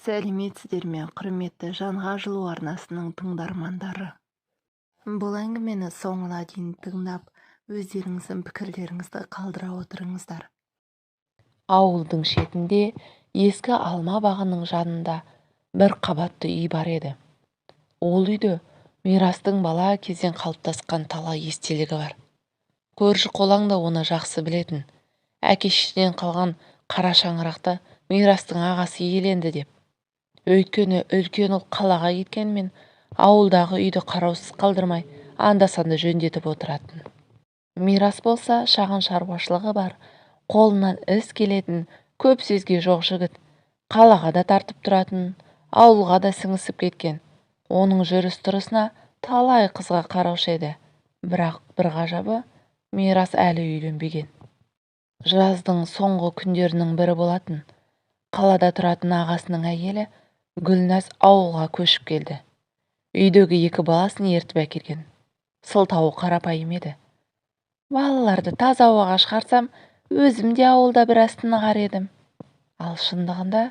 Сәлеметсіздер ме, құрметті жанға жылу арнасының тыңдармандары. Бұл әңгімені соңына дейін тыңдап, өздеріңіздің пікірлеріңізді қалдыра отырыңыздар. Ауылдың шетінде ескі алма бағының жанында бір қабатты үй бар еді. Ол үйде Мирастың бала кезден қалыптасқан талай естелігі бар. Көрші-қолаң да оны жақсы білетін. Әке-шешеден қалған қара шаңырақты Мирастың ағасы иеленді деп. Өйткені үлкен ұл қалаға кеткенмен ауылдағы үйді қараусыз қалдырмай анда-санда жөндетіп отыратын. Мирас болса шағын шаруашылығы бар, қолынан іс келетін, көп сөзге жоқ жігіт. Қалаға да тартып тұратын, ауылға да сіңісіп кеткен. Оның жүріс-тұрысына талай қызға қараушы еді. Бірақ бір ғажабы, Мирас әлі үйленбеген. Жаздың соңғы күндерінің бірі болатын. Қалада тұратын ағасының әйелі Гүлназ ауылға көшіп келді. Үйдегі екі баласын ертіп әкелген. Сылтауы қарапайым еді. Балаларды таза ауаға шығарсам, өзім де ауылда біраз тынығар едім. Ал шындығында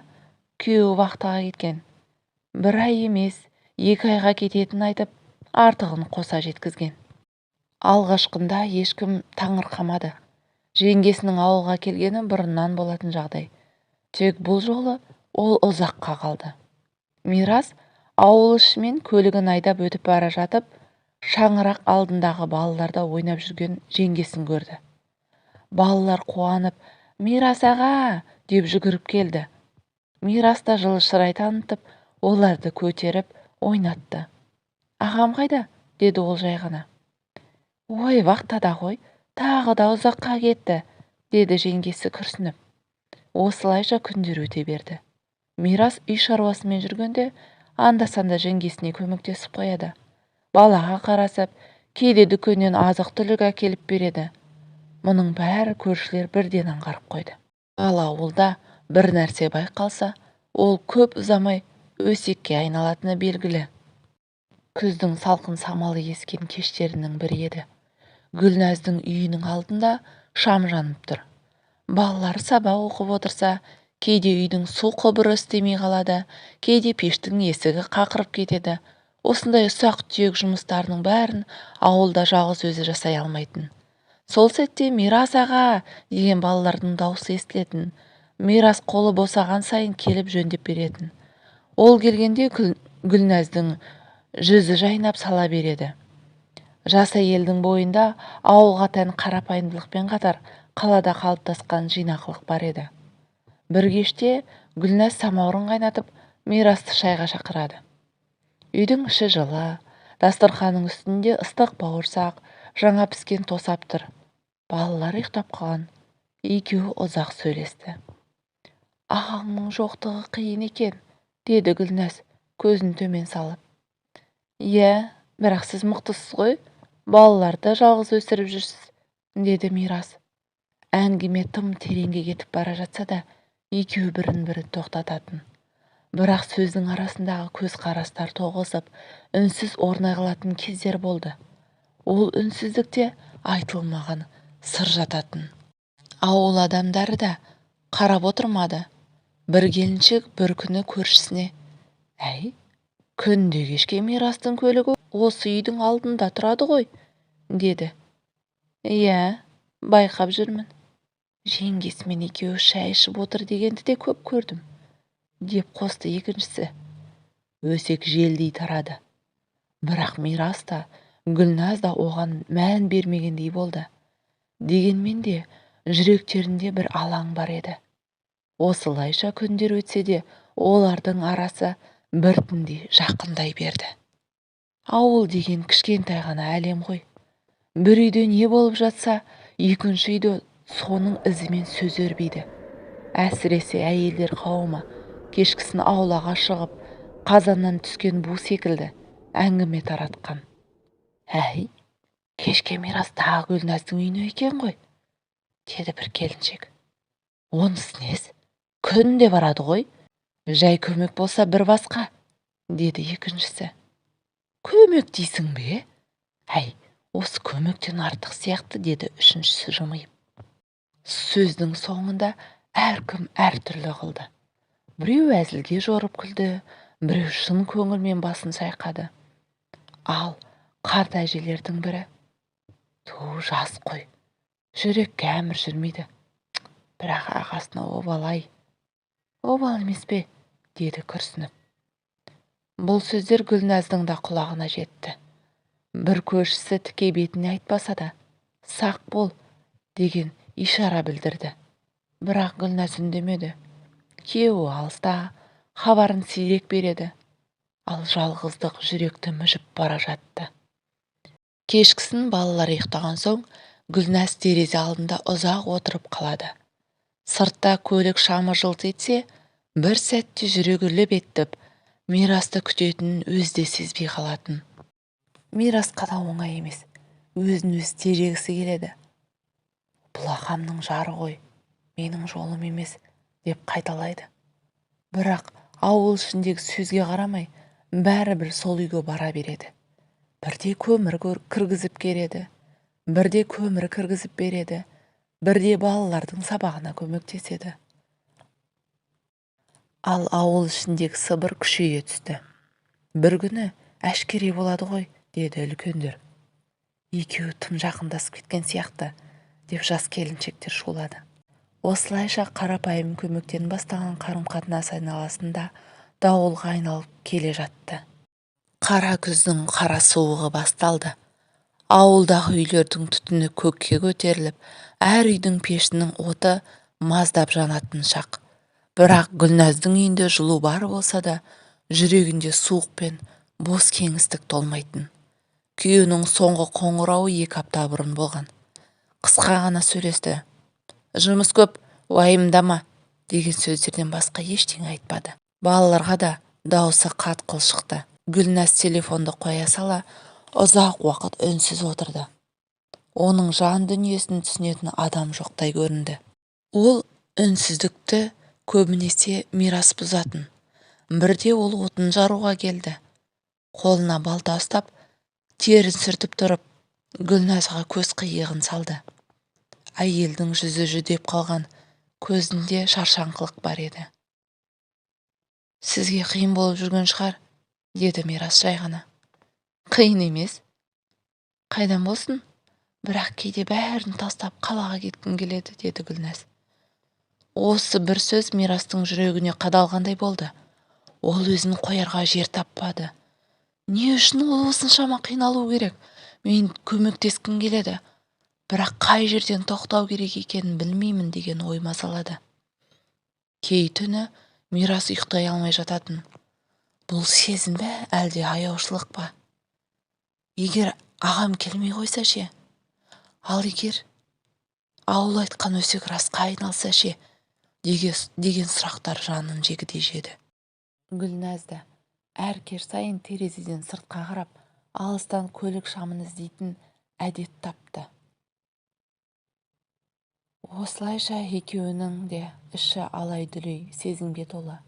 күйеуі вахтаға кеткен. Бір ай емес, 2 айға кететінін айтып, артығын қоса жеткізген. Алғашқында ешкім таңырқамады. Жеңгесінің ауылға келгені бұрыннан болатын жағдай. Тек бұл жолы ол ұзаққа қалды. Мирас ауыл ішімен көлігін айдап өтіп бара жатып, шаңырақ алдындағы балаларда ойнап жүрген жеңгесін көрді. Балалар қуанып, «Мирас аға!» деп жүгіріп келді. Мирас та жылы шырай танытып, оларды көтеріп, ойнатты. «Ағам қайда?» деді ол жай ғана. «Ой, вахтада ғой, тағы да ұзаққа кетті», деді жеңгесі күрсініп. Осылайша күндер өте берді. Мирас үй шаруасымен жүргенде анда-санда жеңгесіне көмектесіп қояды. Балаға қарасып, кейде дүкеннен азық-түлік әкеліп береді. Мұның бәрі көршілер бірден аңғарып қойды. Ал ауылда бір нәрсе байқалса, ол көп ұзамай өсекке айналатыны белгілі. Күздің салқын самалы ескен кештерінің бірі еді. Гүлназдың үйінің алдында шам жанып тұр. Балалар сабақ оқып отырса, кейде үйдің су құбыры істемей қалады, кейде пештің есігі қақырып кетеді. Осындай ұсақ-түйек жұмыстарының бәрін ауылда жалғыз өзі жасай алмайтын. Сол сәтте «Мирас аға!» деген балалардың дауысы естілетін. Мирас қолы босаған сайын келіп жөндеп беретін. Ол келгенде Гүлназдың жүзі жайнап сала береді. Жас әйелдің бойында ауылға тән қарапайымдылықпен қатар қалада қалыптасқан жинақылық бар еді. Бір кеште Гүлназ самаурын қайнатып, Мирасты шайға шақырады. Үйдің іші жылы, дастарханның үстінде ыстық бауырсақ, жаңа піскен тосап тұр. Балалар ұйықтап қалған. Екеуі ұзақ сөйлесті. «Ағаңның жоқтығы қиын екен», деді Гүлназ, көзін төмен салып. «Иә, бірақ сіз мықтысыз ғой, балаларды жалғыз өсіріп жүрсіз», деді Мирас. Әңгіме тым тереңге кетіп бара жатса да, екеуі бірін-бірі тоқтататын. Бірақ сөздің арасындағы көз қарастар тоғысып, үнсіз орнай қалатын кездер болды. Ол үнсіздікте айтылмаған сыр жататын. Ауыл адамдары да қарап отырмады. Бір келіншек бір күні көршісіне: «Әй, күнде кешке Мирастың көлігі осы үйдің алдында тұрады ғой», деді. «Иә, байқап жүрмін. Жеңгесімен екеуі шай ішіп отыр дегенді де көп көрдім», деп қосты екіншісі. Өсек желдей тарады. Бірақ Мирас та, Гүлназ да оған мән бермегендей болды. Дегенмен де жүректерінде бір алаң бар еді. Осылайша күндер өтсе де олардың арасы біртіндей жақындай берді. Ауыл деген кішкентай ғана әлем ғой. Бір үйде не болып жатса, екінші үйде соның ізімен сөз өрбиді. Әсіресе әйелдер қауымы кешкісін аулаға шығып, қазаннан түскен бу секілді әңгіме таратқан. «Әй, кешке Мирас тағы Гүлназдың үйіне екен ғой», деді бір келіншек. «Онысы несі? Күнде барады ғой. Жай көмек болса бір басқа», деді екіншісі. «Көмек дейсің бе? Әй, осы көмектен артық сияқты», деді үшіншісі жымиып. Сөздің соңында әркім әртүрлі қылды. Біреу әзілге жорып күлді, біреу шын көңілмен басын шайқады. Ал қарт әжелердің бірі: «Ту, жас қой, жүрекке әмір жүрмейді. Бірақ ағасына обал-ай, обал емес пе?» деді күрсініп. Бұл сөздер Гүлназдың да құлағына жетті. Бір көршісі тіке бетіне айтпаса да, «Сақ бол» деген ишара білдірді. Бірақ Гүлназ үндемеді. Күйеуі алыста, хабарын сирек береді. Ал жалғыздық жүректі мүжіп бара жатты. Кешкісін балалар ұйықтаған соң Гүлназ терезе алдында ұзақ отырып қалады. Сыртта көлік шамы жылт етсе, бір сәтте жүрегі лүп етіп, мирасты күтетінін өзі де сезбей қалатын. Мирасқа да оңай емес, өзін-өзі тежегісі келеді. «Бұл ағамның жары ғой, менің жолым емес» деп қайталайды. Бірақ ауыл ішіндегі сөзге қарамай, бәрібір сол үйге бара береді. Бірде көмір кіргізіп кереді, бірде көмір кіргізіп береді, бірде балалардың сабағына көмектеседі. Ал ауыл ішіндегі сыбыр күшейе түсті. «Бір күні әшкере болады ғой», деді үлкендер. «Екеуі тым жақындасып кеткен сияқты», деп жас келіншектер шулады. Осылайша қарапайым көмектен бастаған қарым-қатынас айналасында дауылға айналып келе жатты. Қара күздің қара суығы басталды. Ауылдағы үйлердің түтіні көкке көтеріліп, әр үйдің пешінің оты маздап жанатын шақ. Бірақ Гүлназдың үйінде жылу бар болса да, жүрегінде суық пен бос кеңістік толмайтын. Күйеуінің соңғы қоңырауы 2 апта бұрын болған. Қысқа ғана сөйлесті. «Жұмыс көп, уайымдама» деген сөздерден басқа ештеңе айтпады. Балаларға да дауысы қатқыл шықты. Гүлназ телефонды қоя сала, ұзақ уақыт үнсіз отырды. Оның жан дүниесін түсінетін адам жоқтай көрінді. Ол үнсіздікті көбінесе Мирас бұзатын. Бірде ол отын жаруға келді. Қолына балта ұстап, терін сүртіп тұрып, Гүлназға көз қиығын салды. Әйелдің жүзі жүдеп қалған, көзінде шаршаңқылық бар еді. «Сізге қиын болып жүрген шығар», деді Мирас жай ғана. «Қиын емес. Қайдан болсын? Бірақ кейде бәрін тастап қалаға кеткім келеді», деді Гүлназ. Осы бір сөз Мирастың жүрегіне қадалғандай болды. Ол өзін қоярға жер таппады. «Не үшін ол осыншама қиналу керек? Мен көмектескім келеді. Бірақ қай жерден тоқтау керек екенін білмеймін» деген ой мазалады. Кей түні Мирас ұйықтай алмай жататын. Бұл сезім бе, әлде аяушылық па? Егер ағам келмей қойса ше? Ал егер ауыл айтқан өсек расқа айналса ше? деген сұрақтар жанын жегідей жеді. Гүлназда әр кеш сайын терезеден сыртқа қарап, алыстан көлік шамын іздейтін әдет тапты. Осылайша екеуінің де іші алай-дүлей сезімге толы.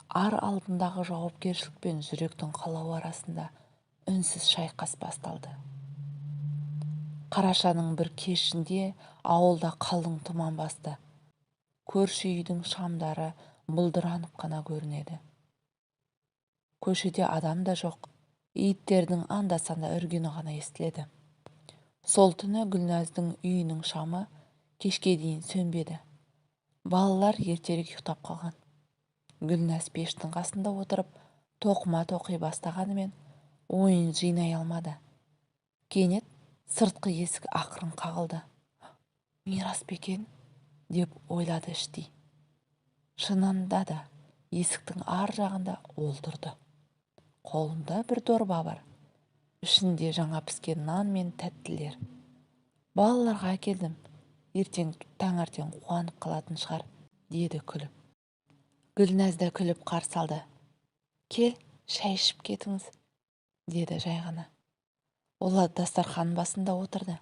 Ар алдындағы жауапкершілік пен жүректің қалауы арасында үнсіз шайқас басталды. Қарашаның бір кешінде ауылда қалың тұман басты. Көрші үйдің шамдары бұлдыранып қана көрінеді. Көшеде адам да жоқ, иттердің анда-санда үргені ғана естіледі. Сол түні Гүлназдың үйінің шамы кешке дейін сөнбеді. Балалар ертерек ұйықтап қалған. Гүлназ пештің қасында отырып, тоқыма тоқи бастағанымен ойын жинай алмады. Кенет сыртқы есік ақырын қағылды. «Мирас па екен?» деп ойлады іштей. Шынында да есіктің ар жағында ол тұрды. Қолында бір дорба бар. Ішінде жаңа піскен нан мен тәттілер. «Балаларға әкелдім. Ертең таңертең қуанып қалатын шығар», деді күліп. Гүлназ да күліп қарсы алды. «Кел, шай ішіп кетіңіз», деді жай ғана. Олар дастархан басында отырды.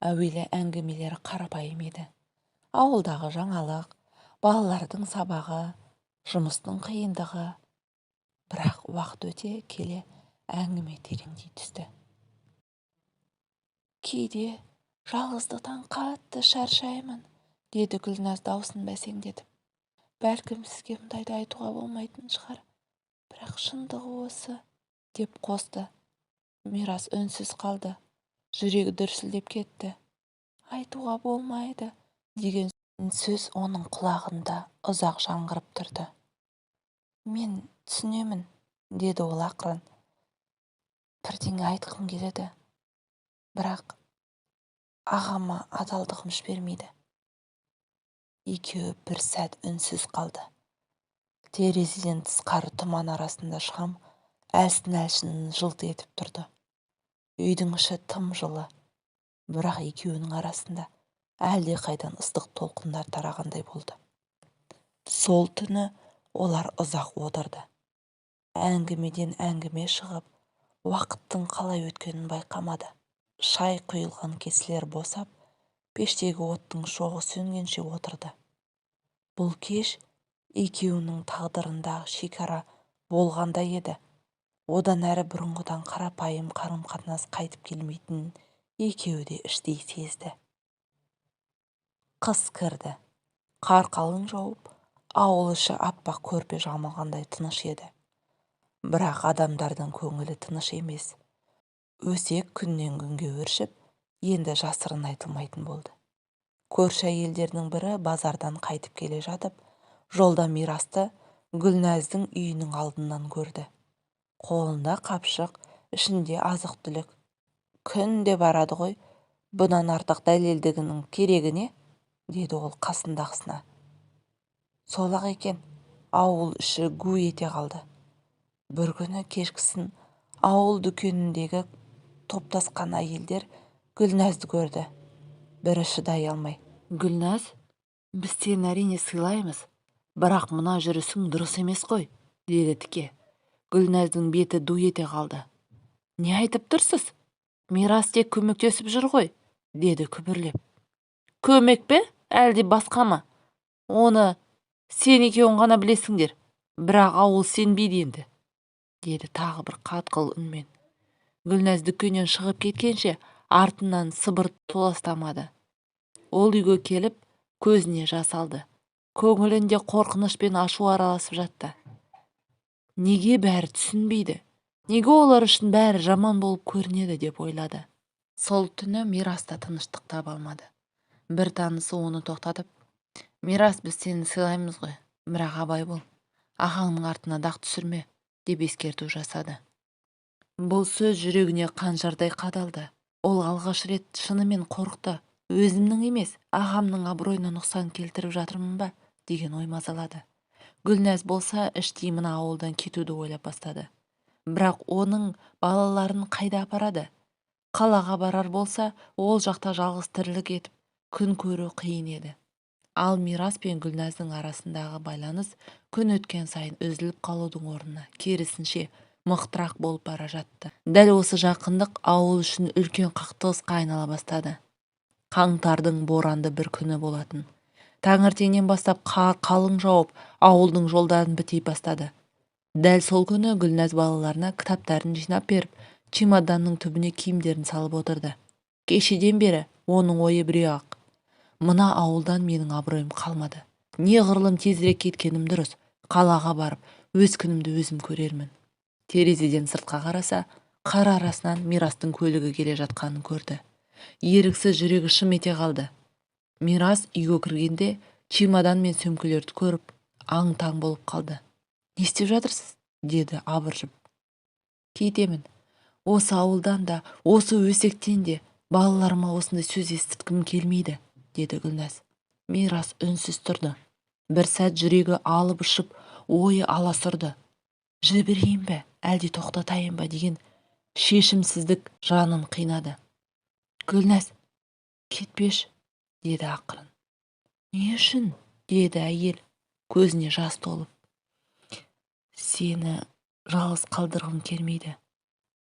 Әуелі әңгімелері қарапайым еді. Ауылдағы жаңалық, балалардың сабағы, жұмыстың қиындығы. Бірақ уақыт өте келе әңгіме тереңдей түсті. «Кейде жалғыздықтан қатты шаршаймын», деді Гүлназ даусын бәсеңдетіп. бәлкім сізге мұндайды айтуға болмайтын шығар, бірақ шындығы осы, деп қосты. Мирас үнсіз қалды. Жүрегі дүрсілдеп кетті. Айтуға болмайды деген сөз оның құлағында ұзақ жаңғырып тұрды. Мен түсінемін, деді ол ақырын. Бірдеңе айтқым келеді, бірақ ағама адалдығым жібермейді. Екеуі бір сәт үнсіз қалды. Терезеден тыс қары тұман арасында шам әлсін-әлсін жылт етіп тұрды. Үйдің іші тым жылы, бірақ екеуінің арасында әлде қайдан ыстық толқындар тарағандай болды. Сол түні олар ұзақ отырды. Әңгімеден әңгіме шығып, уақыттың қалай өткенін байқамады. Шай құйылған кеселер босап, пештегі оттың шоғы сөнгенше отырды. Бұл кеш екеуінің тағдырындағы шекара болғандай еді. Одан әрі бұрынғыдан қарапайым қарым-қатынас қайтып келмейтінін екеуі де іштей сезді. Қыс кірді. Қар қалың жауып, ауыл іші аппақ көрпе жамылғандай тыныш еді. Бірақ адамдардың көңілі тыныш емес. Өсек күннен күнге өршіп, енді жасырын айтылмайтын болды. Көрші әйелдердің бірі базардан қайтып келе жатып, жолда Мирасты Гүлнәздің үйінің алдынан көрді. Қолында қапшық, ішінде азық-түлік. Күнде барады ғой, бұдан артық дәлелдігінің керегі не? Деді ол қасындағысына. Сол-ақ екен, ауыл іші гу ете қалды. Бір күні кешкісін ауыл дүкеніндегі топтасқан әйелдер Гүлнәзді көрді. Бірі шыдай алмай: Гүлнәз, біз сені әрине сыйлаймыз, бірақ мына жүрісің дұрыс емес қой, деді тіке. Гүлнәздің беті ду ете қалды. Не айтып тұрсыз? Мирас тек көмектесіп жүр ғой, деді күбірлеп. Көмек пе, әлде басқа ма? Оны сен екеуің ғана білесіңдер, бірақ ауыл сенбейді енді, деді тағы бір қатқыл үнмен. Гүлнәз дүкеннен шығып кеткенше артынан сыбыр толастамады. Ол үйге келіп, көзіне жас алды. Көңілінде қорқыныш пен ашу араласып жатты. Неге бәрі түсінбейді? Неге олар үшін бәрі жаман болып көрінеді деп ойлады. Сол түні Мирас та тыныштық таба алмады. Бір танысы оны тоқтатып: Мирас, біз сені сыйлаймыз ғой, бірақ абай бол, ағаңның артына дақ түсірме, деп ескерту жасады. Бұл сөз жүрегіне қанжардай қадалды. Ол алғаш рет шынымен қорықты. Өзімнің емес, ағамның абыройына нұқсан келтіріп жатырмын ба, деген ой мазалады. Гүлнәз болса іштей мына ауылдан кетуді ойлап бастады. Бірақ оның балаларын қайда апарады? Қалаға барар болса, ол жақта жалғыз тірлік етіп, күн көру қиын еді. Ал Мирас пен Гүлнәздің арасындағы байланыс күн өткен сайын үзіліп қалудың орнына, керісінше, мықтырақ болып бара жатты. Дәл осы жақындық ауыл үшін үлкен қақтығысқа айнала бастады. Қаңтардың боранды бір күні болатын. Таңертеңнен бастап қар қалың жауып, ауылдың жолдарын бітей бастады. Дәл сол күні Гүлнәз балаларына кітаптарын жинап беріп, чемоданның түбіне киімдерін салып отырды. Кешеден бері оның ойы біреу-ақ: мына ауылдан менің абыройым қалмады. Неғұрлым тезірек кеткенім дұрыс. Қалаға барып, өз күнімді өзім көрермін. Терезеден сыртқа қараса, қар арасынан Мирастың көлігі келе жатқанын көрді. Еріксіз жүрегі шым ете қалды. Мирас үйге кіргенде чемодан мен сөмкелерді көріп, аң-таң болып қалды. Не істеп жатырсыз? Деді абыржып. Кетемін. Осы ауылдан да, осы өсектен де балаларыма осындай сөз естірткім келмейді, деді Гүлнәз. Мирас үнсіз тұрды. Бір сәт жүрегі алып ұшып, ойы аласұрды. Жіберейін бе, әлде тоқтатайын ба деген шешімсіздік жанын қинады. Гүлнәз, кетпеш, деді ақырын. Не үшін? Деді әйел, көзіне жас толып. Сені жалғыз қалдырғым келмейді.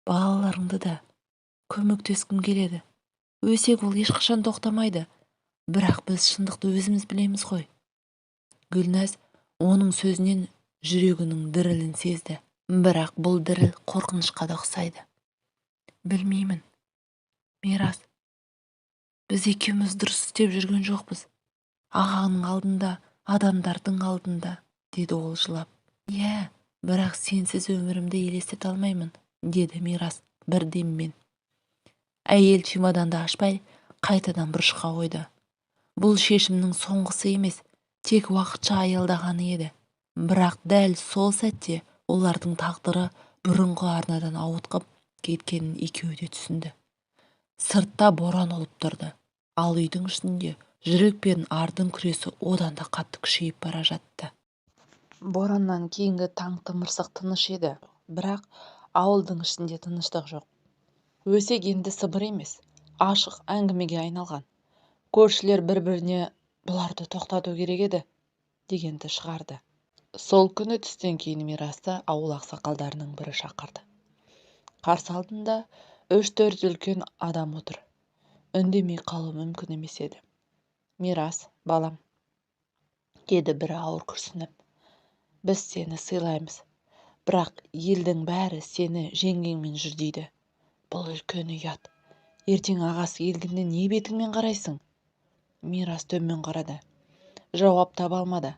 Балаларыңды да көмектескім келеді. Өсек ол ешқашан тоқтамайды. Бірақ біз шындықты өзіміз білеміз ғой. Гүлнәз оның сөзінен жүрегінің дірілін сезді. Бірақ бұл діріл қорқынышқа да ұқсайды. Білмеймін. Мирас, біз екеуміз дұрыс істеп жүрген жоқпыз. Ағаның алдында адамдардың алдында, деді ол жылап. Иә, бірақ сенсіз өмірімді елестете алмаймын, деді Мирас бір деммен. Әйел чемоданды ашпай, қайтадан бұрышқа қойды. Бұл шешімнің соңғысы емес, тек уақытша аялдағаны еді. Бірақ дәл сол сәтте олардың тағдыры бұрынғы арнадан ауытқып кеткенін екеуі де түсінді. Сыртта боран ұлып тұрды, ал үйдің ішінде жүрек пен ардың күресі одан да қатты күшейіп бара жатты. Бораннан кейінгі таң тымырсық тыныш еді, бірақ ауылдың ішінде тыныштық жоқ. Өсек енді сыбыр емес, ашық әңгімеге айналған. Көршілер бір-біріне бұларды тоқтату керек еді дегенді шығарды. Сол күні түстен кейін Мирасты ауыл ақсақалдарының бірі шақырды. Қарсы алдында 3-4 үлкен адам отыр. Үндемей қалу мүмкін емес еді. Мирас, балам, деді бірі ауыр күрсініп. Біз сені сыйлаймыз, бірақ елдің бәрі сені жеңгеңмен жүр дейді. Бұл үлкен ұят. Ертең ағасы келгенде не бетіңмен қарайсың? Мирас төмен қарады. Жауап таба алмады.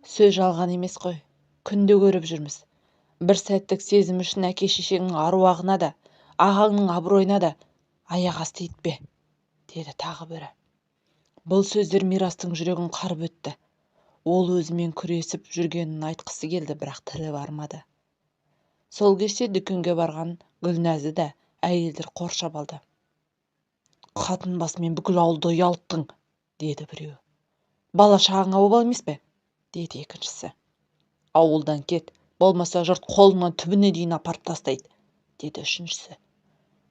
Сөз жалған емес қой. Күнде көріп жүрміз. Бір сәттік сезім үшін әке-шешеңнің аруағына да, ағаңның абыройына да аяқ асты етпе, деді тағы бірі. Бұл сөздер Мирастың жүрегін қарып өтті. Ол өзімен күресіп жүргенін айтқысы келді, бірақ тілі бармады. Сол кеште дүкенге барған Гүлназды да әйелдер қоршап алды. Қатын басымен бүкіл ауылды ұялттың, деді біреу. Бала шағаңа обал емес пе? Деді екіншісі. Ауылдан кет, болмаса жұрт қолыңнан түбіне дейін апарып тастайды, деді үшіншісі.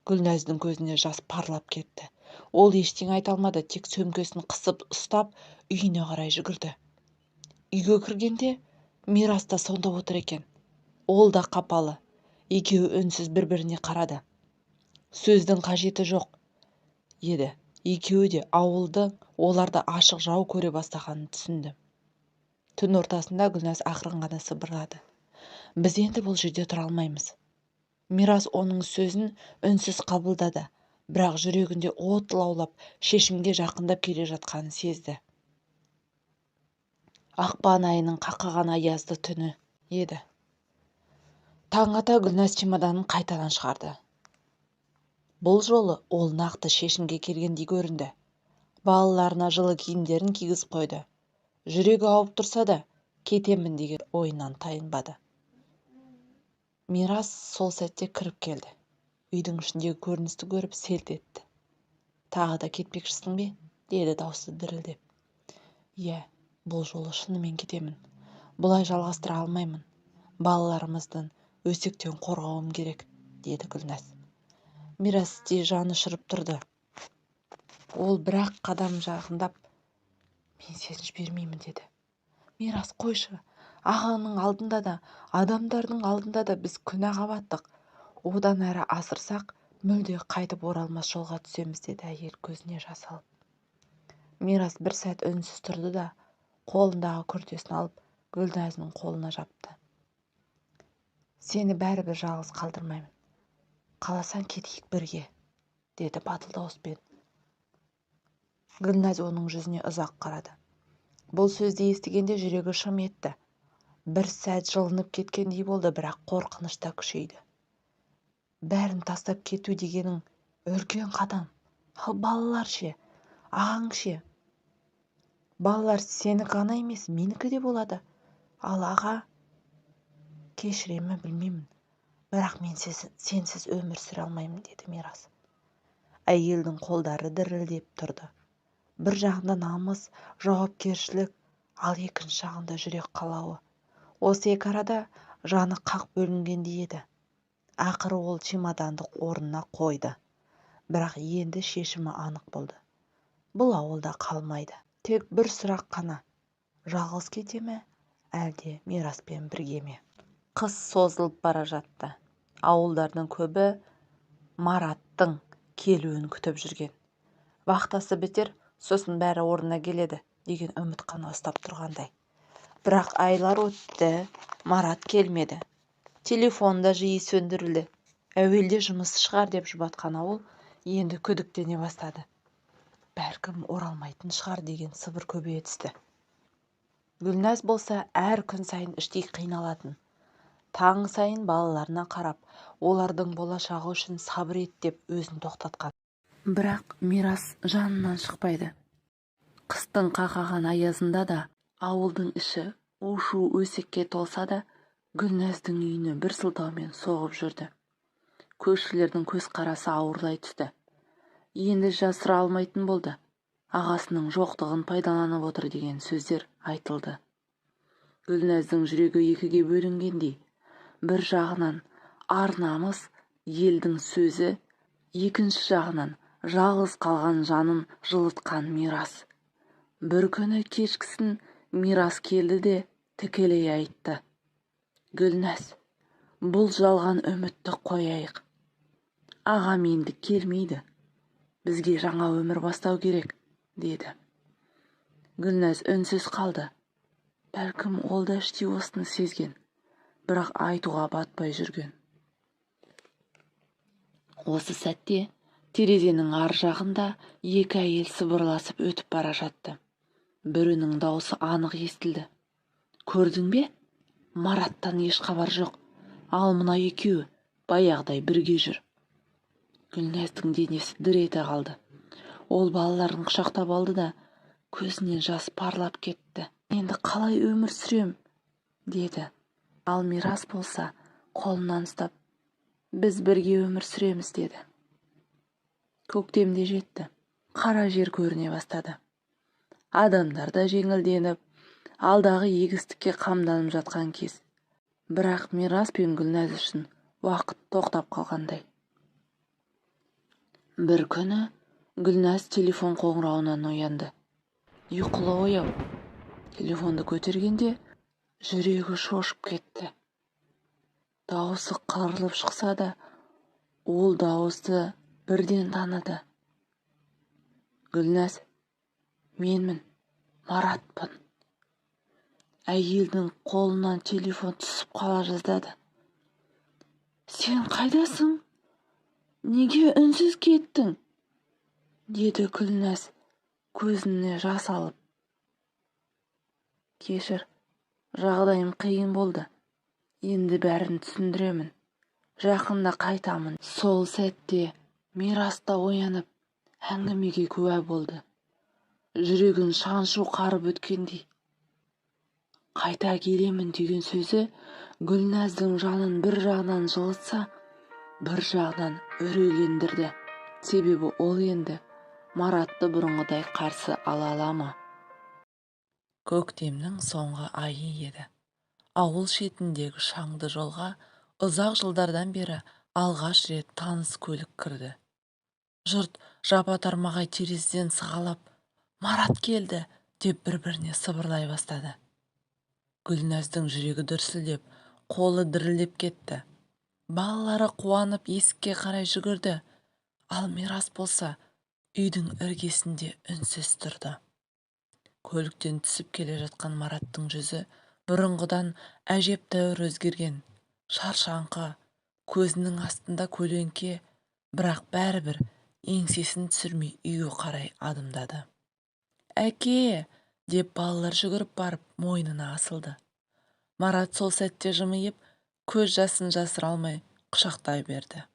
Гүлназдың көзіне жас парлап кетті. Ол ештеңе айта алмады, тек сөмкесін қысып ұстап үйіне қарай жүгірді. Үйге кіргенде Мирас та сонда отыр екен. Ол да қапалы. Екеуі үнсіз бір-біріне қарады. Сөздің қажеті жоқ еді. Екеуі де ауылды оларды ашық жау көре бастағанын түсінді. Түн ортасында Гүлназ ақырын ғана сыбырлады. Біз енді бұл жерде тұра алмаймыз. Мирас оның сөзін үнсіз қабылдады, бірақ жүрегінде от лаулап, шешімге жақындап келе жатқанын сезді. Ақпан айының қақаған аязды түні еді. Таң ата Гүлназ чемоданын қайтадан шығарды. Бұл жолы ол нақты шешімге келгендей көрінді. Балаларына жылы киімдерін кигізіп қойды. Жүрегі ауып тұрса да, кетемін деген ойынан тайынбады. Мирас сол сәтте кіріп келді. Үйдің ішіндегі көріністі көріп селт етті. Тағы да кетпекшісің бе? Деді даусы дірілдеп. Иә, бұл жолы шынымен кетемін. Бұлай жалғастыра алмаймын. Балаларымыздың өсектен қорғауым керек, деді Гүлназ. Мирас те жаны шырып тұрды. Ол бірақ қадам жақындап, мен сені жібермеймін, деді. Мирас, қойшы, ағаңның алдында да, адамдардың алдында да біз күнәға баттық. Одан әрі асырсақ, мүлде қайтып оралмас жолға түсеміз, деді әйел көзіне жас алып. Мирас бір сәт үнсіз тұрды да, қолындағы күртесін алып, Гүлназдың қолына жапты. Сені бәрібір жалғыз қалдырмаймын. Қаласаң кетейік бірге, деді батыл дауыспен. Гүлназ оның жүзіне ұзақ қарады. Бұл сөзді естігенде жүрегі шым етті. Бір сәт жылынып кеткендей болды, бірақ қорқыныш та күшейді. Бәрін тастап кету дегенің үлкен қадам. Ал балалар ше, ағаң ше? Балалар сенікі ғана емес, менікі де болады. Ал аға, кешіремін білмеймін, бірақ мен сенсіз өмір сүре алмаймын, деді Мирас. Әйелдің қолдары дірілдеп тұрды. Бір жағында намыс, жауапкершілік, ал екінші жағында жүрек қалауы. Осы екі арада жаны қақ бөлінгендей еді. Ақыры ол чемоданды орнына қойды. Бірақ енді шешімі анық болды. Бұл ауылда қалмайды. Тек бір сұрақ қана. Жалғыз кете ме, әлде Мираспен бірге ме? Қыс созылып бара жатты. Ауылдардың көбі Мараттың келуін күтіп жүрген. Вахтасы бітер, сосын бәрі орнына келеді деген үміт қана ұстап тұрғандай. Бірақ айлар өтті, Марат келмеді. Телефонда жиі сөндірілді. Әуелде жұмыс шығар деп жұбатқан ауыл енді күдіктене бастады. Бәлкім оралмайтын шығар деген сыбыр көбейе түсті. Гүлназ болса әр күн сайын іштей қиналатын. Таң сайын балаларына қарап, олардың болашағы үшін сабыр ет деп өзін тоқтатқан. Бірақ мирас жанынан шықпайды. Қыстың қақаған аязында да, ауылдың іші у-шу өсекке толса да, Гүлназдың үйіне бір сылтаумен соғып жүрді. Көршілердің көзқарасы ауырлай түсті. Енді жасыра алмайтын болды. Ағасының жоқтығын пайдаланып отыр деген сөздер айтылды. Гүлназдың жүрегі екіге бөлінгендей. Бір жағынан ар намыс, елдің сөзі, екінші жағынан жалғыз қалған жанын жылытқан мирас. Бір күні кешкісін мирас келді де тікелей айтты. Гүлназ, бұл жалған үмітті қояйық. Ағам енді келмейді. Бізге жаңа өмір бастау керек, деді. Гүлназ үнсіз қалды. Бәлкім ол да іштей осыны сезген, бірақ айтуға батпай жүрген. Осы сәтте терезенің ар жағында екі әйел сыбырласып өтіп бара жатты. Бірінің даусы анық естілді. Көрдің бе? Мараттан еш хабар жоқ. Ал мына екеуі баяғыдай бірге жүр. Гүлназдың денесі дір ете қалды. Ол балаларын құшақтап алды да, көзінен жас парлап кетті. Енді қалай өмір сүрем, деді. Ал мирас болса, қолынан ұстап, біз бірге өмір сүреміз, деді. Көктемде жетті. Қара жер көріне бастады. Адамдар да жеңілденіп, алдағы егістікке қамданып жатқан кез. Бірақ мирас пен Гүлназ үшін уақыт тоқтап қалғандай. Бір күні Гүлназ телефон қоңырауынан оянды. Ұйқылы ояу. Телефонды көтергенде жүрегі шошып кетті. Дауысы қырылып шықса да, ол дауысты бірден таныды. Гүлназ, менмін, Маратпын. Әйелдің қолынан телефон түсіп қала жаздады. Сен қайдасың? Неге үнсіз кеттің? Деді Гүлназ көзіне жас алып. Кешір, жағдайым қиын болды. Енді бәрін түсіндіремін. Жақында қайтамын. Сол сәтте мирас та оянып, әңгімеге куә болды. Жүрегін шаншу қарып өткендей. Қайта келемін деген сөзі Гүлназдың жанын бір жағынан жылытса, бір жағынан үрейлендірді. Себебі ол енді Маратты бұрынғыдай қарсы ала ма? Көктемнің соңғы айы еді. Ауыл шетіндегі шаңды жолға ұзақ жылдардан бері алғаш рет таныс көлік кірді. Жұрт жапа-тармағай терезеден сығалап, Марат келді деп бір-біріне сыбырлай бастады. Гүлназдың жүрегі дүрсілдеп, қолы дірілдеп кетті. Балалары қуанып есікке қарай жүгірді. Ал мирас болса, үйдің іргесінде үнсіз тұрды. Көліктен түсіп келе жатқан Мараттың жүзі бұрынғыдан әжептәуір өзгерген. Шаршаңқы, көзінің астында көлеңке, бірақ бәрібір еңсесін түсірмей үйге қарай адымдады. Әке! Деп балалар жүгіріп барып мойнына асылды. Марат сол сәтте жымиып, көз жасын жасыра алмай құшақтай берді.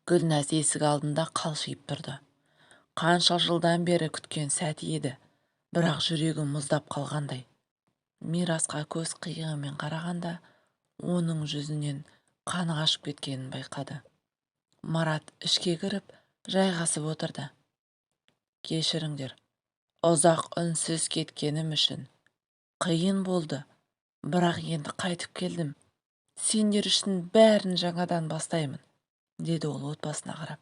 Гүлназ есік алдында қалшиып тұрды. Қанша жылдан бері күткен сәті еді, бірақ жүрегі мұздап қалғандай. Мирасқа көз қиығымен қарағанда, оның жүзінен қаны қашып кеткенін байқады. Марат ішке кіріп, жайғасып отырды. Кешіріңдер, ұзақ үнсіз кеткенім үшін. Қиын болды, бірақ енді қайтып келдім. Сендер үшін бәрін жаңадан бастаймын, деді ол отбасына қарап.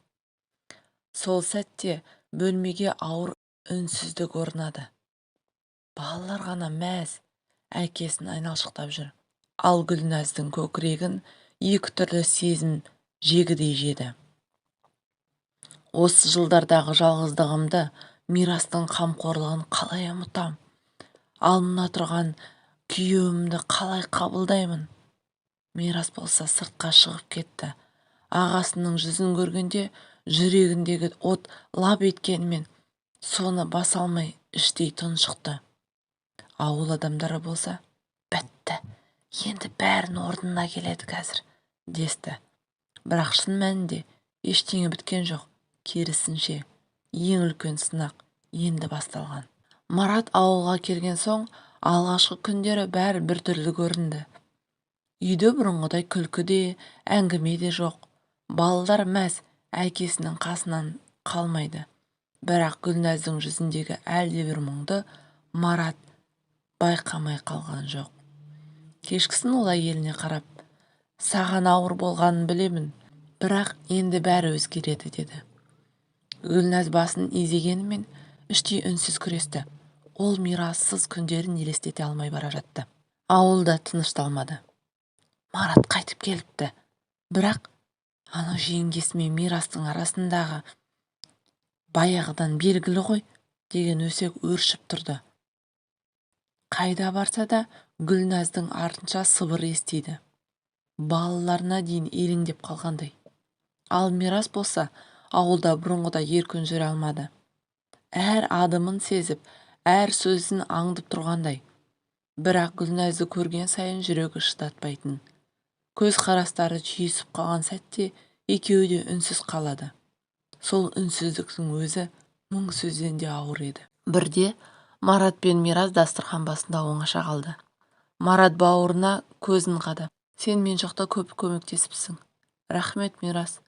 Сол сәтте бөлмеге ауыр үнсіздік орнады. Балалар ғана мәз, әкесін айналшықтап жүр. Ал Гүлназдың көкірегін екі түрлі сезім жегідей жеді. Осы жылдардағы жалғыздығымды, мирастың қамқорлығын қалай ұмытам? Ал мына тұрған күйеуімді қалай қабылдаймын? Мирас болса сыртқа шығып кетті. Ағасының жүзін көргенде жүрегіндегі от лап еткенмен, соны баса алмай іштей тұншықты. Ауыл адамдары болса, бітті, енді бәрін орнына келеді қазір, десті. Бірақ шын мәнінде ештеңе біткен жоқ, керісінше ең үлкен сынақ енді басталған. Марат ауылға келген соң алғашқы күндері бәрі біртүрлі көрінді. Үйде бұрынғыдай күлкі де, әңгіме де жоқ. Балалар мәз, әкесінің қасынан қалмайды. Бірақ Гүлнәздің жүзіндегі әлдебір мұңды Марат байқамай қалған жоқ. Кешкісін ол әйеліне қарап, саған ауыр болғанын білемін, бірақ енді бәрі өзгереді, деді. Гүлнәз басын изегенімен іштей үнсіз күресті. Ол мирассыз күндерін елестете алмай бара жатты. Ауылда тынышталмады. Марат қайтып келіпті. Бірақ анау жеңгесі мен мирастың арасындағы баяғыдан белгілі ғой деген өсек өршіп тұрды. Қайда барса да Гүлнәздің артынша сыбыр естиді. Балаларына дейін елеңдеп қалғандай. Ал мирас болса, ауылда бұрынғыдай еркін жүре алмады. Әр адымын сезіп, әр сөзін аңдып тұрғандай. Бірақ Гүлнәзді көрген сайын жүрегі шыдатпайтын. Көз қарастары түйісіп қалған сәтте екеуі де үнсіз қалады. Сол үнсіздіктің өзі мың сөзден де ауыр еді. Бірде Марат пен Мирас дастархан басында оңаша қалды. Марат бауырына көзін қадап, сен мен жоқта көп көмектесіпсің. Рахмет, Мирас.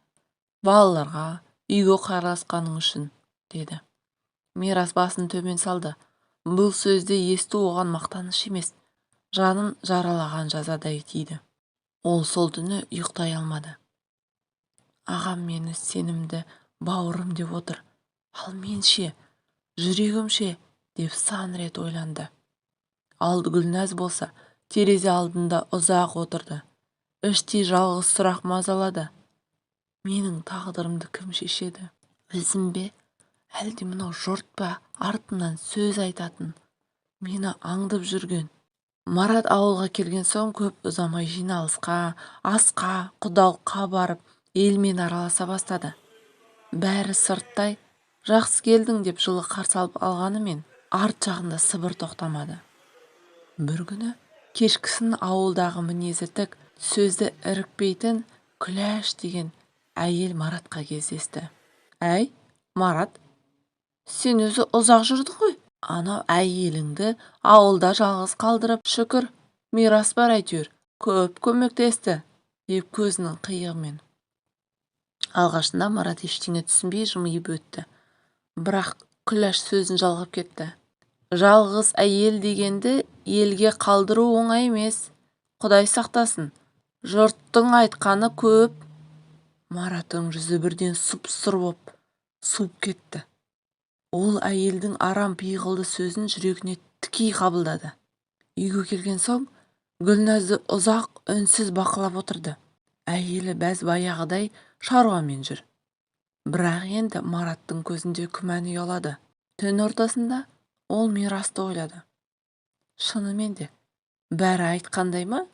Балаларға, үйге қарасқаның үшін, деді. Мирас басын төмен салды. Бұл сөзді есту оған мақтаныш емес, жанын жаралаған жазадай тиді. Ол сол түні ұйықтай алмады. Ағам мені сенімді бауырым деп отыр, ал мен ше, жүрегім ше, деп сан рет ойланды. Ал Гүлнәз болса, терезе алдында ұзақ отырды. Іштей жалғыз сұрақ мазалады. Менің тағдырымды кім шешеді? Өзім бе? Әлде мынау жұрт па артымнан сөз айтатын, мені аңдып жүрген? Марат ауылға келген соң көп ұзамай жиналысқа, асқа, құдалыққа барып, елмен араласа бастады. Бәрі сырттай, жақсы келдің деп жылы қарсы алып алғанымен, арт жағында сыбыр тоқтамады. Бір күні кешкісін ауылдағы мінезі тік, сөзді ірікпейтін Күләш деген әйел Маратқа кездесті. Әй, Марат, сен өзі ұзақ жүрді ғой. Анау әйеліңді ауылда жалғыз қалдырып, шүкір, мирас бар әйтеуір, көп көмектесті, деп көзінің қиығымен. Алғашында Марат ештеңе түсінбей жымиып өтті. Бірақ Күләш сөзін жалғап кетті. Жалғыз әйел дегенді елге қалдыру оңай емес. Құдай сақтасын. Жұрттың айтқаны көп. Мараттың жүзі бірден сұп-сұр боп суып кетті. Ол әйелдің арам пиғылды сөзін жүрегіне тікей қабылдады. Үйге келген соң Гүлнәзді ұзақ үнсіз бақылап отырды. Әйелі бәз баяғыдай шаруамен жүр. Бірақ енді Мараттың көзінде күмән ұялады. Түн ортасында ол мирасты ойлады. Шынымен де бәрі айтқандай ма?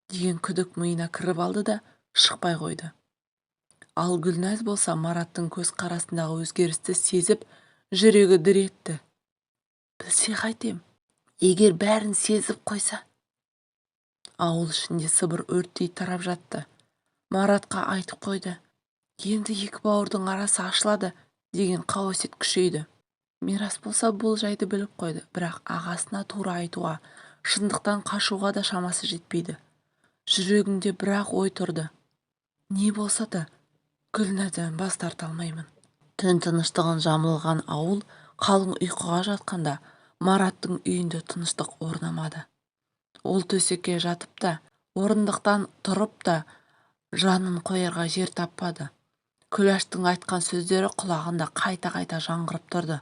Деген күдік миына кіріп алды да шықпай қойды. Ал Гүлнәз болса Мараттың көз қарасындағы өзгерісті сезіп, жүрегі дір етті. Білсе қайтем, егер бәрін сезіп қойса. Ауыл ішінде сыбыр өрттей тарап жатты. Маратқа айтып қойды. Енді екі бауырдың арасы ашылады деген қауесет күшейді. Мирас болса бұл жайды біліп қойды, бірақ ағасына тура айтуға, шындықтан қашуға да шамасы жетпейді. Жүрегінде бірақ ой тұрды. Не болса да Гүлнәзден бас тарта алмаймын. Түн тыныштығын жамылған ауыл қалың ұйқыға жатқанда Мараттың үйінде тыныштық орнамады. Ол төсекке жатып та, орындықтан тұрып та жанын қоярға жер таппады. Күләштің айтқан сөздері құлағында қайта-қайта жаңғырып тұрды.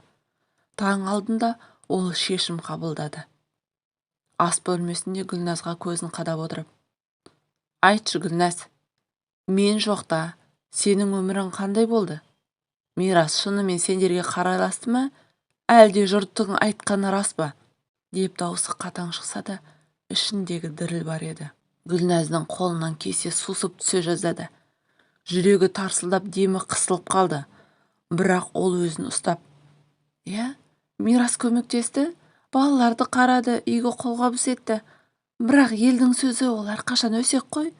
Таң алдында ол шешім қабылдады. Ас бөлмесінде Гүлназға көзін қадап отырып. Айтшы, Гүлназ, мен жоқта сенің өмірің қандай болды? Мирас шынымен сендерге қарайласты ма? Әлде жұрттың айтқаны рас па? Деп даусы қатаң шықса да, ішіндегі діріл бар еді. Гүлназдың қолынан кесе сусып түсе жаздады. Жүрегі тарсылдап, демі қысылып қалды. Бірақ ол өзін ұстап. Мирас көмектесті, Балаларды қарады, үйге қолғабыс етті. Бірақ елдің сөзі олар қашан өсек қой.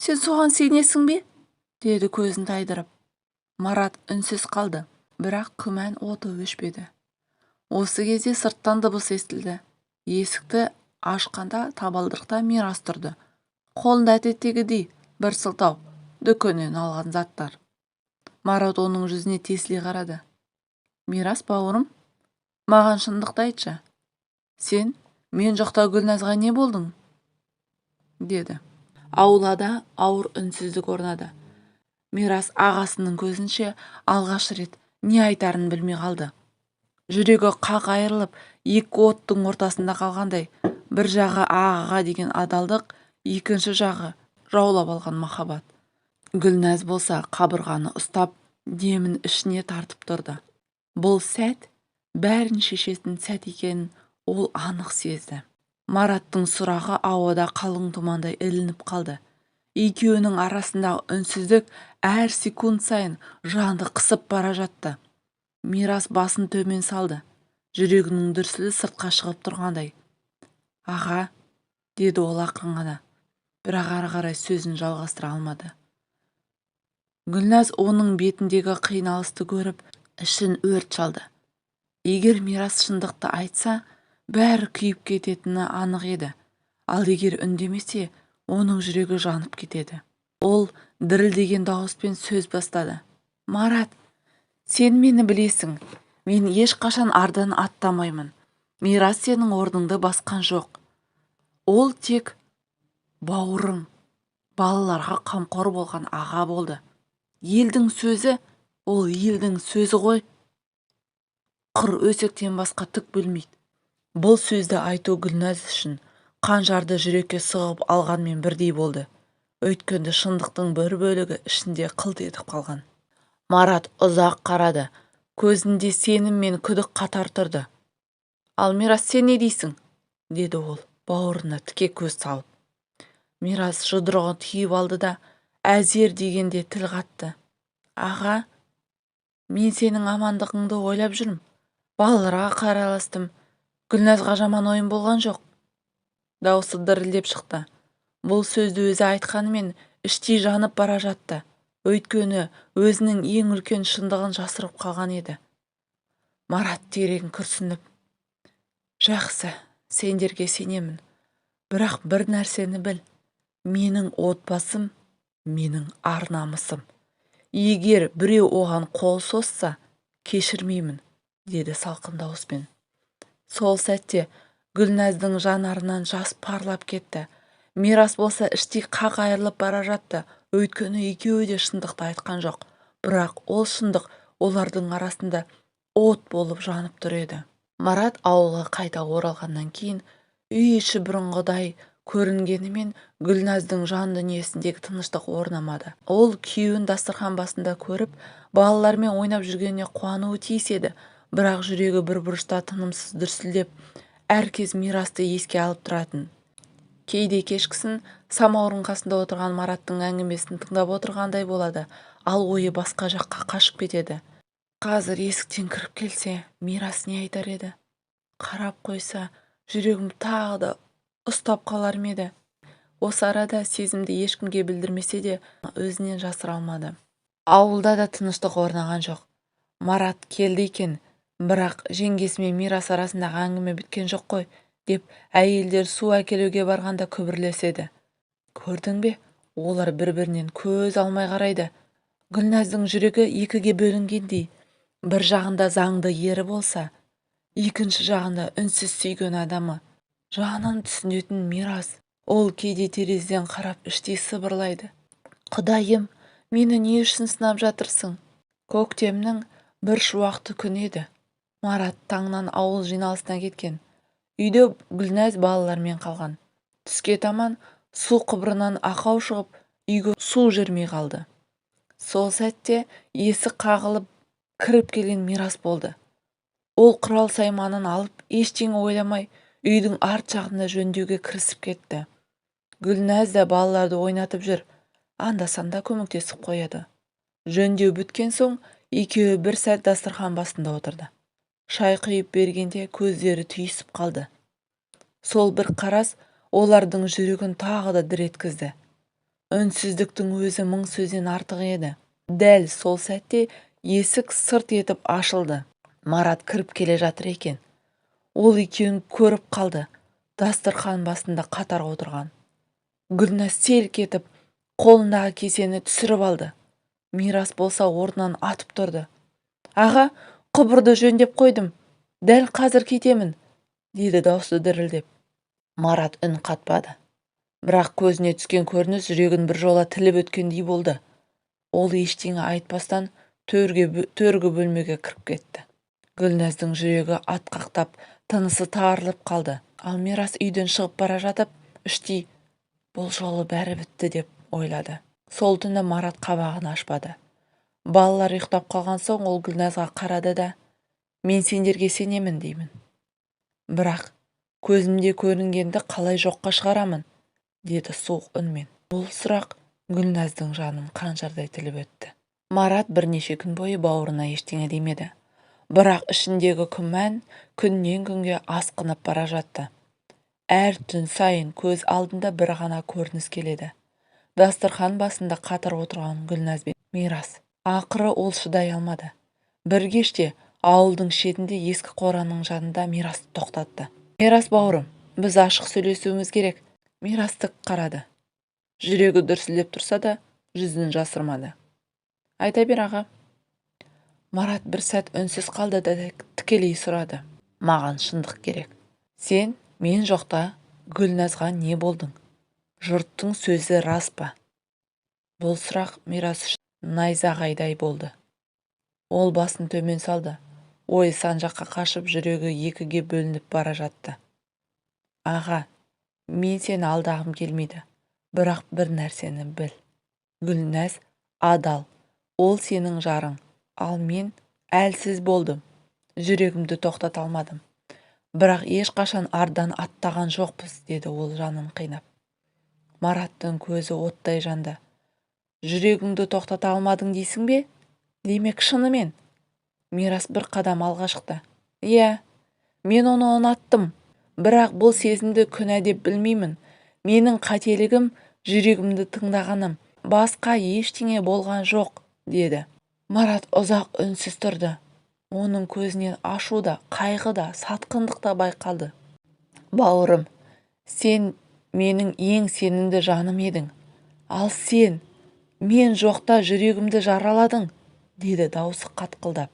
Сен соған сенесің бе? Деді көзін тайдырып. Марат үнсіз қалды, бірақ күмән оты өшпеді. Осы кезде сырттан дыбыс естілді. Есікті ашқанда табалдырықта Мирас тұрды. Қолында әдеттегідей бір сылтау, дүкеннен алған заттар. Марат оның жүзіне тесіле қарады. Мирас бауырым, маған шындықты айтшы. Сен мен жоқта Гүлназға не болдың? Деді. Аулада ауыр үнсіздік орнады. Мирас ағасының көзінше алғаш рет не айтарын білмей қалды. Жүрегі қақ айырылып, екі оттың ортасында қалғандай, бір жағы ағаға деген адалдық, екінші жағы жаулап алған махаббат. Гүлназ болса қабырғаны ұстап, демін ішіне тартып тұрды. Бұл сәт бәрін шешетін сәт екенін ол анық сезді. Мараттың сұрағы ауада қалың тұмандай ілініп қалды. Екеуінің арасындағы үнсіздік әр секунд сайын жанды қысып бара жатты. Мирас басын төмен салды. Жүрегінің дүрсілі сыртқа шығып тұрғандай. Аға, деді ол ақырын ғана, бірақ ары қарай сөзін жалғастыра алмады. Гүлназ оның бетіндегі қиналысты көріп, ішін өрт шалды. Егер Мирас шындықты айтса, бәрі күйіп кететіні анық еді. Ал егер үндемесе, оның жүрегі жанып кетеді. Ол дірілдеген дауыспен сөз бастады. Марат, сен мені білесің. Мен ешқашан ардан аттамаймын. Мирас сенің орныңды басқан жоқ. Ол тек бауырың, балаларға қамқор болған аға болды. Елдің сөзі, ол елдің сөзі ғой. Құр өсектен басқа түк білмейді. Бұл сөзді айту Гүлназ үшін қанжарды жүрекке сұғып алғанмен бірдей болды. Өйткені шындықтың бір бөлігі ішінде қылт етіп қалған. Марат ұзақ қарады. Көзінде сенім мен күдік қатар тұрды. Ал Мирас, сен не дейсің? Деді ол, бауырына тіке көз салып. Мирас жұдырығын түйіп алды да, әзер дегенде тіл қатты. Аға, мен сенің амандығыңды ойлап жүрмін. Балаларға қарайластым. Гүлназға жаман ойын болған жоқ. Даусы дірілдеп шықты. Бұл сөзді өзі айтқанымен іштей жанып бара жатты. Өйткені өзінің ең үлкен шындығын жасырып қалған еді. Марат терең күрсініп. Жақсы, сендерге сенемін. Бірақ бір нәрсені біл. Менің отбасым, менің ар-намысым. Егер біреу оған қол созса, кешірмеймін, деді салқын дауыспен. Сол сәтте Гүлназдың жанарынан жас парлап кетті. Мирас болса іштей қақ айырылып бара жатты. Өйткені екеуі де шындықты айтқан жоқ. Бірақ ол шындық олардың арасында от болып жанып тұр еді. Марат ауылға қайта оралғаннан кейін үй іші бұрынғыдай көрінгенімен Гүлназдың жан дүниесіндегі тыныштық орнамады. Ол күйеуін дастархан басында көріп, балалармен ойнап жүргеніне қуануы тиіс еді. Бірақ жүрегі бір бұрышта тынымсыз дүрсілдеп, әркез Мирасты еске алып тұратын. Кейде кешкісін самаурын қасында отырған Мараттың әңгімесін тыңдап отырғандай болады, ал ойы басқа жаққа қашып кетеді. Қазір есіктен кіріп келсе, Мирас не айтар еді? Қарап қойса, жүрегім тағы да ұстап қалар ма еді? Осы арада сезімді ешкімге білдірмесе де, өзінен жасыра алмады. Ауылда да тыныштық орнаған жоқ. Марат келді екен, бірақ жеңгесі мен Мирас арасындағы әңгіме біткен жоқ қой, деп әйелдер су әкелуге барғанда күбірлеседі. Көрдің бе, олар бір-бірінен көз алмай қарайды. Гүлназдың жүрегі екіге бөлінгендей, бір жағында заңды ері болса, екінші жағында үнсіз сүйген адамы, жанын түсінетін Мирас. Ол кейде терезеден қарап іштей сыбырлайды. Құдайым, мені не үшін сынап жатырсың? Көктемнің бір шуақты күні еді. Марат таңнан ауыл жиналысына кеткен. Үйде Гүлназ балалармен қалған. Түске таман су құбырынан ақау шығып, үйге су жүрмей қалды. Сол сәтте есік қағылып кіріп келген Мирас болды. Ол құрал сайманын алып, ештеңе ойламай, үйдің арт жағында жөндеуге кірісіп кетті. Гүлназ да балаларды ойнатып жүр, анда-санда көмектесіп қояды. Жөндеу біткен соң, екеуі бір сәт дастархан басында отырды. Шай құйып бергенде көздері түйісіп қалды. Сол бір қарас олардың жүрегін тағы да дір еткізді. Үнсіздіктің өзі мың сөзден артық еді. Дәл сол сәтте есік сырт етіп ашылды. Марат кіріп келе жатыр екен. Ол екеуін көріп қалды. Дастархан басында қатар отырған. Гүлназ селк етіп қолындағы кесені түсіріп алды. Мирас болса орнынан атып тұрды. «Аға, құбырды жөндеп қойдым. Дәл қазір кетемін», деді даусы дірілдеп. Марат үн қатпады. Бірақ көзіне түскен көрініс жүрегін біржола тіліп өткендей болды. Ол ештеңе айтпастан төргі бөлмеге кіріп кетті. Гүлназдың жүрегі атқақтап, тынысы тарылып қалды. Ал Мирас үйден шығып бара жатып, іштей бұл жолы бәрі бітті деп ойлады. Сол түні Марат қабағын ашпады. Балалар ұйықтап қалған соң ол Гүлназға қарады да: «Мен сендерге сенемін деймін. Бірақ көзімде көрінгенді қалай жоққа шығарамын?» деді суық үнмен. Бұл сұрақ Гүлназдың жанын қанжардай тіліп өтті. Марат бірнеше күн бойы бауырына ештеңе демеді. Бірақ ішіндегі күмән күннен күнге асқынып бара жатты. Әр түн сайын көз алдында бір ғана көрініс келеді. Дастархан басында қатар отырған Гүлназ бен Мирас. Ақыры ол шыдай алмады. Бір кеште ауылдың шетінде ескі қораның жанында Мирасты тоқтатты. «Мирас бауырым, біз ашық сөйлесуіміз керек». Мирас тік қарады. Жүрегі дүрсілдеп тұрса да, жүзін жасырмады. «Айта бер, аға». Марат бір сәт үнсіз қалды да тікелей сұрады. «Маған шындық керек. Сен мен жоқта Гүлназға не болдың? Жұрттың сөзі рас па?» Бұл сұрақ Мирас үшін найзағайдай болды. Ол басын төмен салды. Ой сан жаққа қашып, жүрегі екіге бөлініп бара жатты. «Аға, мен сені алдағым келмейді. Бірақ бір нәрсені біл. Гүлназ адал. Ол сенің жарың. Ал мен әлсіз болдым. Жүрегімді тоқтата алмадым. Бірақ ешқашан ардан аттаған жоқпыз», деді ол жанын қинап. Мараттың көзі оттай жанды. «Жүрегіңді тоқтата алмадың дейсің бе? Демек шынымен?» Мирас бір қадам алға шықты. «Иә, мен оны ұнаттым. Бірақ бұл сезімді күнә деп білмеймін. Менің қателігім жүрегімді тыңдағаным. Басқа ештеңе болған жоқ», деді. Марат ұзақ үнсіз тұрды. Оның көзінен ашу да, қайғы да, сатқындық та байқалды. «Бауырым, сен менің ең сенімді жаным едің. Ал сен мен жоқта жүрегімді жараладың», деді даусы қатқылдап.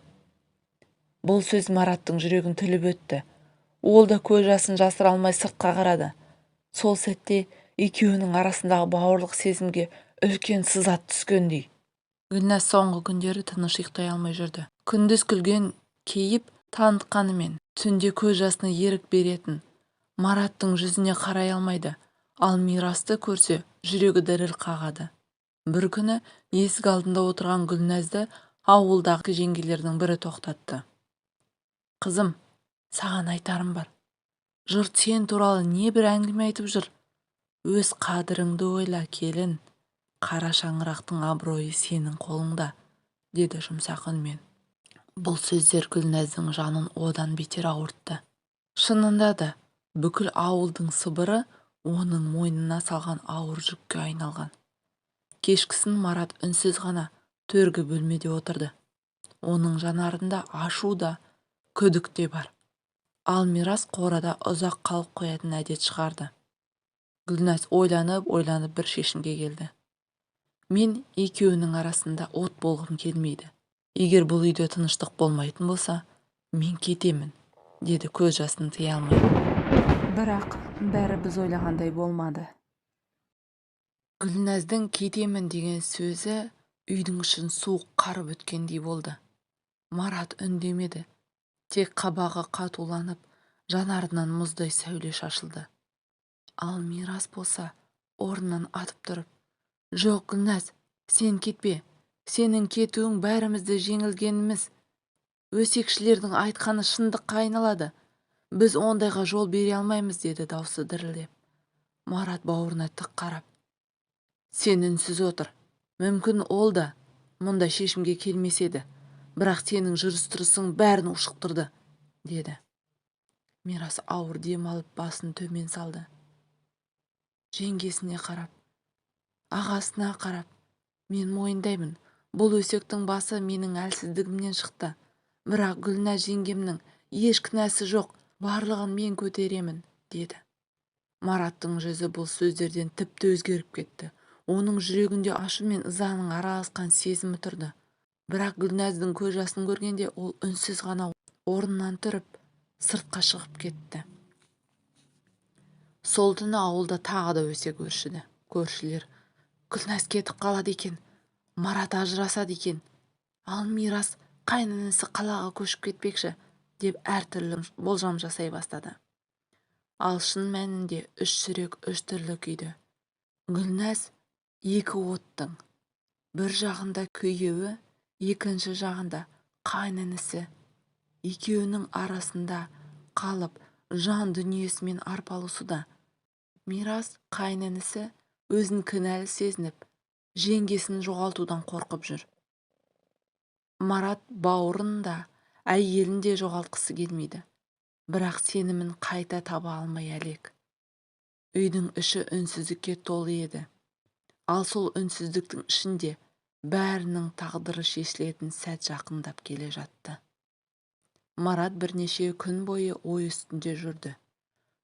Бұл сөз Мараттың жүрегін тіліп өтті. Ол да көз жасын жасыра алмай сыртқа қарады. Сол сәтте екеуінің арасындағы бауырлық сезімге үлкен сызат түскендей. Гүлназ соңғы күндері тыныш ұйықтай алмай жүрді. Күндіз күлген кейіп танытқанымен, түнде көз жасына ерік беретін. Мараттың жүзіне қарай алмайды. Ал Мирасты көрсе, жүрегі діріл қағады. Бір күні есік алдында отырған Гүлназды ауылдағы жеңгелердің бірі тоқтатты. «Қызым, саған айтарым бар. Жұрт сен туралы не бір әңгіме айтып жүр. Өз қадіріңді ойла, келін. Қара шаңырақтың абыройы сенің қолыңда», деді жұмсақ үнмен. Бұл сөздер Гүлназдың жанын одан бетер ауыртты. Шынында да бүкіл ауылдың сыбыры оның мойнына салған ауыр жүкке айналған. Кешкісін Марат үнсіз ғана төргі бөлмеде отырды. Оның жанарында ашу да, күдік те бар. Ал Мирас қорада ұзақ қалып қоятын әдет шығарды. Гүлназ ойланып бір шешімге келді. «Мен екеуінің арасында от болғым келмейді. Егер бұл үйде тыныштық болмайтын болса, мен кетемін», деді көз жасын тыя алмай. Бірақ бәрі біз ойлағандай болмады. Гүлназдың кетемін деген сөзі үйдің ішін суық қарып өткендей болды. Марат үндемеді. Тек қабағы қатуланып, жанарынан мұздай сәуле шашылды. Ал Мирас болса орнынан атып тұрып: «Жоқ, Гүлназ, сен кетпе. Сенің кетуің бәрімізді жеңілгеніміз. Өсекшілердің айтқаны шындыққа айналады. Біз ондайға жол бере алмаймыз», деді даусы дірілдеп. Марат бауырына тік қарап: «Сен үнсіз отыр. Мүмкін ол да мұндай шешімге келмес еді. Бірақ сенің жүріс-тұрысың бәрін ушықтырды. деді. Мирас ауыр дем алып басын төмен салды. Жеңгесіне қарап, ағасына қарап, мен мойындаймын, бұл өсектің басы менің әлсіздігімнен шықты. Бірақ Гүлназ жеңгемнің еш кінәсі жоқ, барлығын мен көтеремін, деді. Мараттың жүзі бұл сөздерден тіпті өзгеріп кетті. Оның жүрегінде ашу мен ызаның араласқан сезімі тұрды. Бірақ Гүлназдың көз жасын көргенде ол үнсіз ғана орнынан тұрып, сыртқа шығып кетті. Сол түні ауылда тағы да өсек өршіді. Көршілер, Гүлназ кетіп қалады екен, Марат ажырасады екен, ал Мирас қайнінісі қалаға көшіп кетпекші, деп әртүрлі болжам жасай бастады. Ал шын мәнінде үш жүрек үш түрлі күйді. Гүлназ екі оттың, бір жағында күйеуі, екінші жағында қайнінісі. Екеуінің арасында қалып жан дүниесімен арпалысуда. Мирас қайнінісі өзін кінәлі сезініп, жеңгесін жоғалтудан қорқып жүр. Марат бауырын да, әйелін де жоғалтқысы келмейді. Бірақ сенімін қайта таба алмай әлек. Үйдің іші үнсіздікке толы еді. Ал сол үнсіздіктің ішінде бәрінің тағдыры шешілетін сәт жақындап келе жатты. Марат бірнеше күн бойы ой үстінде жүрді.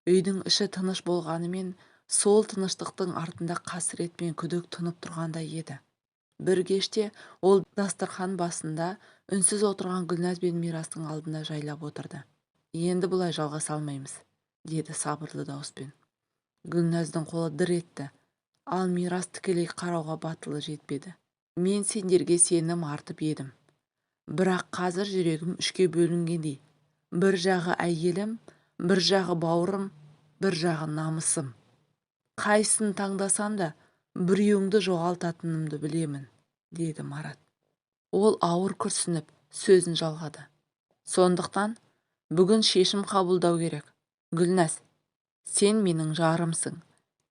Үйдің іші тыныш болғанымен, сол тыныштықтың артында қасірет пен күдік тұнып тұрғандай еді. Бір кеште ол дастархан басында үнсіз отырған Гүлназ бен Мирастың алдында жайлап отырды. Енді бұлай жалғаса алмаймыз, деді сабырлы дауыспен. Гүлназдың қолы дір етті, ал Мирас тікелей қарауға батылы жетпеді. Мен сендерге сенім артып едім. Бірақ қазір жүрегім үшке бөлінгендей. Бір жағы әйелім, бір жағы бауырым, бір жағы намысым. Қайсысын таңдасам да біреуіңді жоғалтатынымды білемін, деді Марат. Ол ауыр күрсініп сөзін жалғады. Сондықтан бүгін шешім қабылдау керек. Гүлназ, сен менің жарымсың.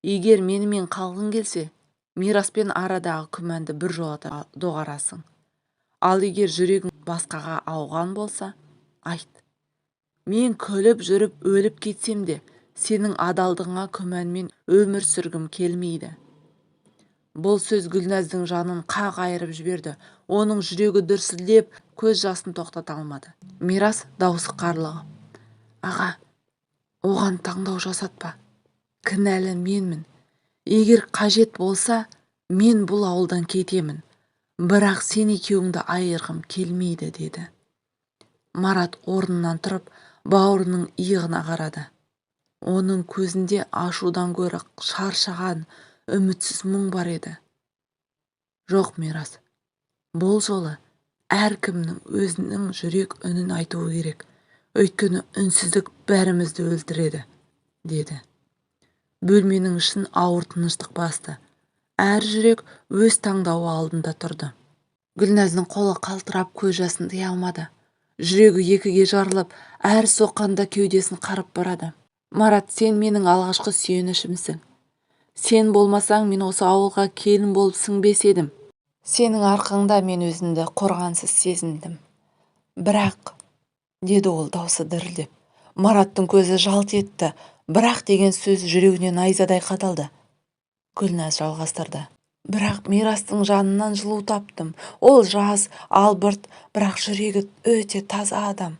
Егер менімен қалғың келсе, Мираспен арадағы күмәнді біржолата доғарасың. Ал егер жүрегің басқаға ауған болса, айт. Мен күліп жүріп өліп кетсем де, сенің адалдығыңа күмәнмен өмір сүргім келмейді. Бұл сөз Гүлназдың жанын қақ айырып жіберді. Оның жүрегі дүрсілдеп, көз жасын тоқтата алмады. Мирас даусы қарлығып: аға, оған таңдау жасатпа. Кінәлі менмін. Егер қажет болса, мен бұл ауылдан кетемін. Бірақ сен екеуіңді айырғым келмейді, деді. Марат орнынан тұрып, бауырының иығына қарады. Оның көзінде ашудан гөрі шаршаған, үмітсіз мұң бар еді. Жоқ, Мирас, бұл жолы әркімнің өзінің жүрек үнін айтуы керек. Өйткені үнсіздік бәрімізді өлтіреді, деді. Бөлменің ішін ауыр тыныштық басты. Әр жүрек өз таңдауы алдында тұрды. Гүлназдың қолы қалтырап көз жасын тыя алмады. Жүрегі екіге жарылып, әр соққанда кеудесін қарып барады. Марат, сен менің алғашқы сүйенішімсің. Сен болмасаң, мен осы ауылға келін болып сіңбес едім. Сенің арқаңда мен өзімді қорғансыз сезіндім. Бірақ, деді ол даусы дірілдеп. Мараттың көзі жалт етті. Бірақ деген сөз жүрегіне найзадай қадалды. Гүлназ жалғастырды. Бірақ Мирастың жанынан жылу таптым. Ол жас, албырт, бірақ жүрегі өте таза адам.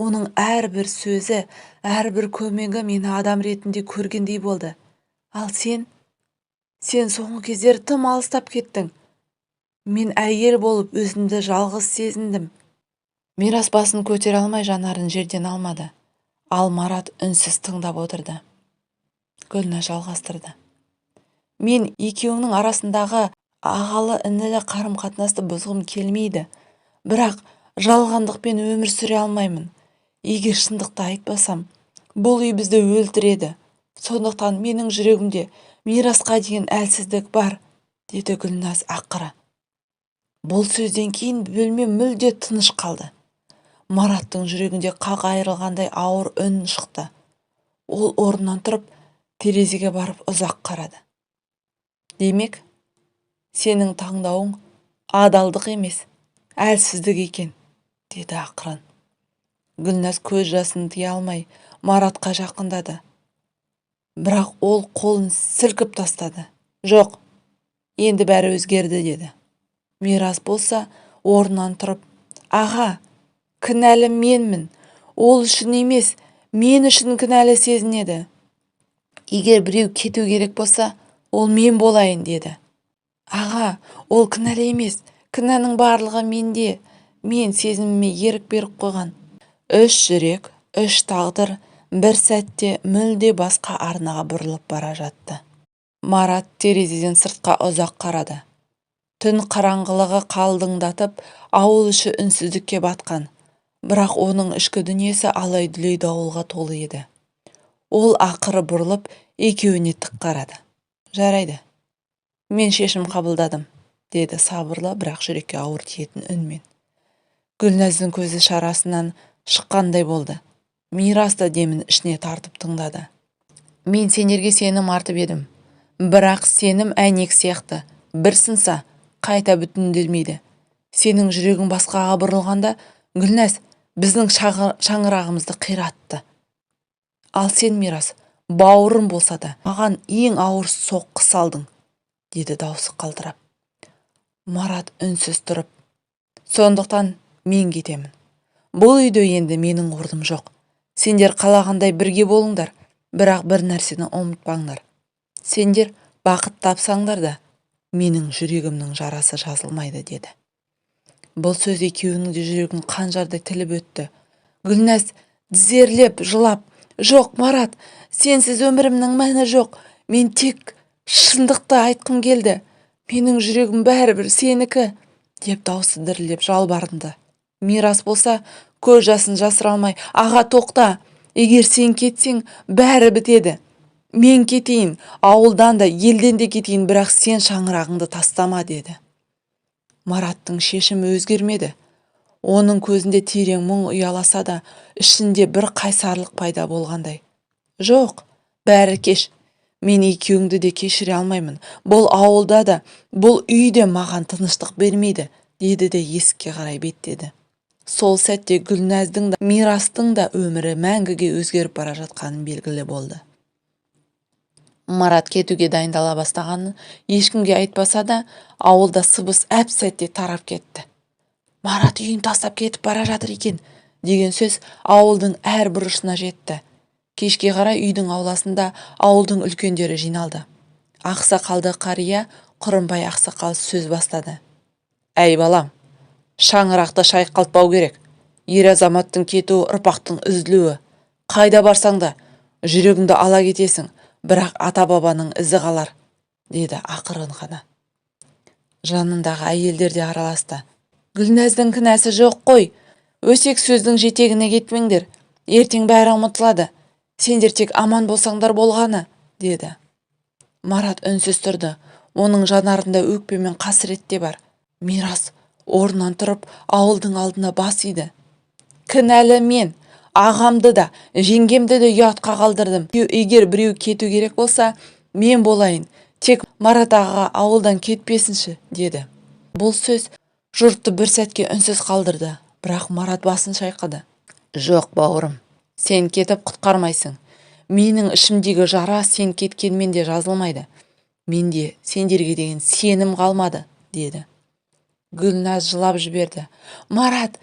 Оның әрбір сөзі, әрбір көмегі мені адам ретінде көргендей болды. Ал сен соңғы кездері тым алыстап кеттің. Мен әйел болып өзімді жалғыз сезіндім. Мирас басын көтере алмай жанарын жерден алмады. Ал Марат үнсіз тыңдап отырды. Гүлназ жалғастырды. Мен екеуіңнің арасындағы ағалы-інілі қарым-қатынасты бұзғым келмейді. Бірақ жалғандықпен өмір сүре алмаймын. Егер шындықты айтпасам, бұл үй бізді өлтіреді. Сондықтан менің жүрегімде Мирасқа деген әлсіздік бар, деді Гүлназ ақыры. Бұл сөзден кейін бөлме мүлде тыныш қалды. Мараттың жүрегінде қақ айырылғандай ауыр үн шықты. Ол орнынан тұрып, терезеге барып ұзақ қарады. Демек, сенің таңдауың адалдық емес, әлсіздік екен, деді ақырын. Гүлназ көз жасын тыя алмай Маратқа жақындады. Бірақ ол қолын сілкіп тастады. Жоқ, енді бәрі өзгерді деді. Мирас болса орнынан тұрып, аға, кінәлі менмін. Ол үшін емес, мен үшін кінәлі сезінеді. Егер біреу кету керек болса, ол мен болайын деді. Аға, ол кінәлі емес, кінәнің барлығы менде. Мен сезіміме ерік беріп қойған. Үш жүрек, үш тағдыр бір сәтте мүлде басқа арнаға бұрылып бара жатты. Марат терезеден сыртқа ұзақ қарады. Түн қараңғылығы қалдыңдатып, ауыл іші үнсіздікке батқан. Бірақ оның ішкі дүниесі алай-дүлей дауылға толы еді. Ол ақыры бұрылып, екеуіне тік қарады. Жарайды, мен шешім қабылдадым, деді сабырлы, бірақ жүрекке ауыр тиетін үнмен. Гүлназдың көзі шарасынан шыққандай болды. Мирас та демін ішіне тартып тыңдады. Мен сендерге сенім артып едім. Бірақ сенім әйнек сияқты. Бір сынса, қайта бүтінделмейді. Сенің жүрегің басқаға бұрылғанда, Гүлназ біздің шаңырағымызды қиратты. Ал сен, Мирас, бауырым болса да, маған ең ауыр соққы салдың, деді даусы қалтырап. Марат үнсіз тұрып, сондықтан мен кетемін. Бұл үйде енді менің орным жоқ. Сендер қалағандай бірге болыңдар, бірақ бір нәрсені ұмытпаңдар. Сендер бақыт тапсаңдар да, менің жүрегімнің жарасы жазылмайды, деді. Бұл сөз екеуінің де жүрегін қанжардай тіліп өтті. Гүлназ тізерлеп, жылап, жоқ, Марат, сенсіз өмірімнің мәні жоқ. Мен тек шындықты айтқым келді. Менің жүрегім бәрібір сенікі, деп даусы дірілдеп жалбарынды. Мирас болса, көз жасын жасыра алмай, аға, тоқта, егер сен кетсең, бәрі бітеді. Мен кетейін, ауылдан да, елден де кетейін, бірақ сен шаңырағыңды тастама, деді. Мараттың шешімі өзгермеді. Оның көзінде терең мұң ұяласа да, ішінде бір қайсарлық пайда болғандай. Жоқ, бәрі кеш. Мен екеуіңді де кешіре алмаймын. Бұл ауылда да, бұл үйде маған тыныштық бермейді, деді де есікке қарай беттеді. Сол сәтте Гүлназдың да, Мирастың да өмірі мәңгіге өзгеріп бара жатқаны белгілі болды. Марат кетуге дайындала бастағанын ешкімге айтпаса да, ауылда сыбыс әп-сәтте тарап кетті. Марат үйін тастап кетіп бара жатыр екен, деген сөз ауылдың әр бұрышына жетті. Кешке қарай үйдің ауласында ауылдың үлкендері жиналды. Ақсақалды қария Құрымбай ақсақал сөз бастады. Әй балам, шаңырақты шайқалтпау керек. Ер азаматтың кетуі ұрпақтың үзілуі. Қайда барсаң да жүрегіңді ала кетесің, бірақ ата-бабаның ізі қалар, деді ақырын ғана. Жанындағы әйелдер де араласты. Гүлназдың кінәсі жоқ қой. Өсек сөздің жетегіне кетмеңдер. Ертең бәрі ұмытылады. Сендер тек аман болсаңдар болғаны, деді. Марат үнсіз тұрды. Оның жанарында өкпе мен қасірет те бар. Мирас орнынан тұрып ауылдың алдына бас иді. Кінәлі мен, ағамды да, жеңгемді де ұятқа қалдырдым. Егер біреу кету керек болса, мен болайын. Тек Марат ағаға ауылдан кетпесінші, деді. Бұл сөз жұртты бір сәтке үнсіз қалдырды. Бірақ Марат басын шайқады. Жоқ, бауырым, сен кетіп құтқармайсың. Менің ішімдегі жара сен кеткенмен де жазылмайды. Менде сендерге деген сенім қалмады, деді. Гүлназ жылап жіберді. Марат,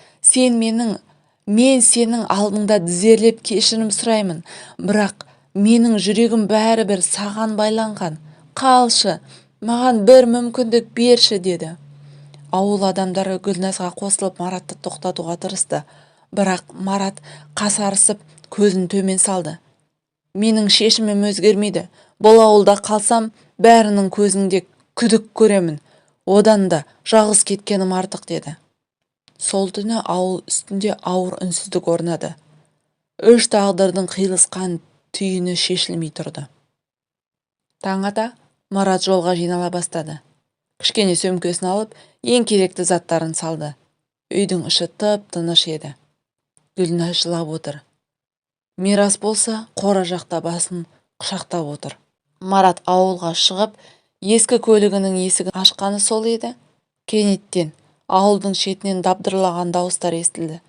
мен сенің алдыңда тізерлеп кешірім сұраймын. Бірақ менің жүрегім бәрібір саған байланған. Қалшы, маған бір мүмкіндік берші, деді. Ауыл адамдары Гүлназға қосылып Маратты тоқтатуға тырысты. Бірақ Марат қасарысып көзін төмен салды. Менің шешімім өзгермейді. Бұл ауылда қалсам, бәрінің көзінде күдік көремін. Одан да жалғыз кеткенім артық, деді. Сол түні ауыл үстінде ауыр үнсіздік орнады. Үш тағдырдың қиылысқан түйіні шешілмей тұрды. Таң ата Марат жолға жинала бастады. Кішкене сөмкесін алып, ең керекті заттарын салды. Үйдің іші тып-тыныш еді. Гүлназ жылап отыр. Мирас болса, қора жақта басын құшақтап отыр. Марат ауылға шығып, ескі көлігінің есігін ашқаны сол еді. Кенеттен ауылдың шетінен дабдырлаған дауыстар естілді.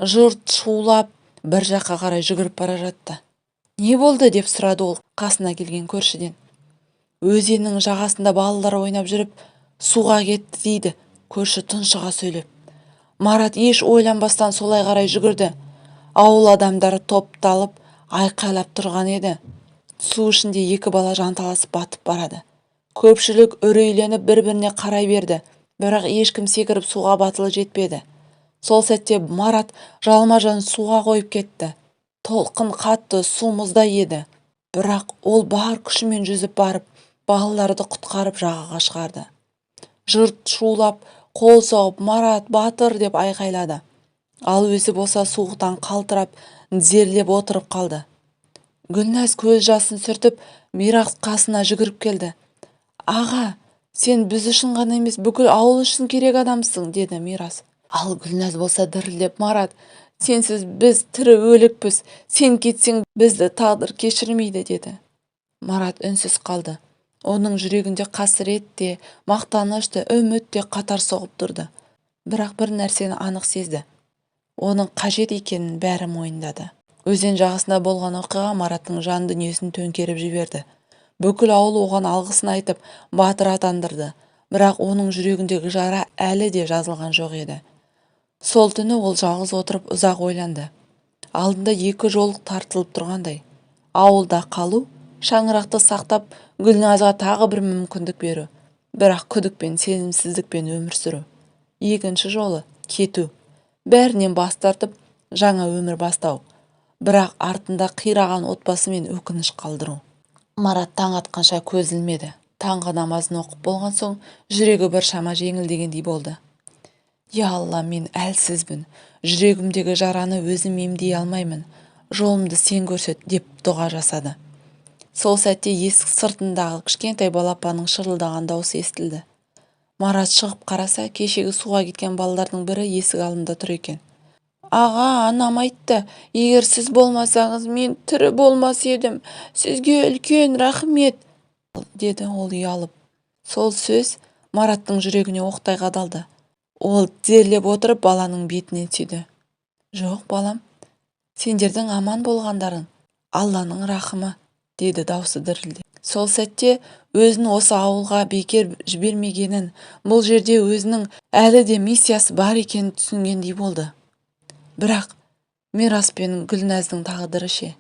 Жұрт шулап, бір жаққа қарай жүгіріп бара жатты. «Не болды?» деп сұрады ол қасына келген көршіден. «Өзеннің жағасында балалар ойнап жүріп, суға кетті» дейді көрші тұншыға сөйлеп. Марат еш ойланбастан солай қарай жүгірді. Ауыл адамдары топталып айқайлап тұрған еді. Су ішінде екі бала жанталасып батып барады. Көпшілік үрейленіп бір-біріне қарай берді, бірақ ешкім секіріп суға батылы жетпеді. Сол сәтте Марат жалма-жан суға қойып кетті. Толқын қатты, су мұздай еді. Бірақ ол бар күшімен жүзіп барып, балаларды құтқарып жағаға шығарды. Жұрт шулап, қол соғып, «Марат, батыр!» деп айқайлады. Ал өзі болса суықтан қалтырап, тізерлеп отырып қалды. Гүлназ көз жасын сүртіп, Мирас қасына жүгіріп келді. «Аға, сен біз үшін ғана емес, бүкіл ауыл үшін керек адамсың», деді Мирас. Ал Гүлназ болса дірілдеп, «Марат, сенсіз біз тірі өлікпіз, сен кетсең бізді тағдыр кешірмейді», деді. Марат үнсіз қалды. Оның жүрегінде қасірет те, мақтаныш та, үміт те қатар соғып тұрды. Бірақ бір нәрсені анық сезді. Оның қажет екенін бәрі мойындады. Өзен жағасында болған оқиға Мараттың жан дүниесін төңкеріп жіберді. Бүкіл ауыл оған алғысын айтып, батыр атандырды. Бірақ оның жүрегіндегі жара әлі де жазылған жоқ еді. Сол түні ол жалғыз отырып ұзақ ойланды. Алдында екі жол тартылып тұрғандай. Ауылда қалу, шаңырақты сақтап, Гүлназға тағы бір мүмкіндік беру. Бірақ күдікпен, сенімсіздікпен өмір сүру. Екінші жолы кету. Бәрінен бас тартып, жаңа өмір бастау. Бірақ артында қираған отбасымен өкініш қалдыру. Марат таң атқанша көз ілмеді. Таңғы намазын оқып болған соң, жүрегі бір шама жеңілдегендей болды. «Я Алла, мен әлсізбін. Жүрегімдегі жараны өзім емдей алмаймын. Жолымды сен көрсет», деп дұға жасады. Сол сәтте есік сыртындағы кішкентай балапанның шырылдаған даусы естілді. Марат шығып қараса, кешегі суға кеткен балалардың бірі есік алдында тұр екен. «Аға, анам айтты, егер сіз болмасаңыз, мен тірі болмас едім. Сізге үлкен рахмет», деді ол ұялып. Сол сөз Мараттың жүрегіне оқтай қадалды. Ол тізерлеп отырып баланың бетінен сүйді. «Жоқ, балам, сендердің аман болғандарың Алланың рахымы», деді даусы дірілдеп. Сол сәтте өзін осы ауылға бекер жібермегенін, бұл жерде өзінің әлі де миссиясы бар екенін түсінгендей болды. Бірақ Мирас пен Гүлназдың тағдыры ше?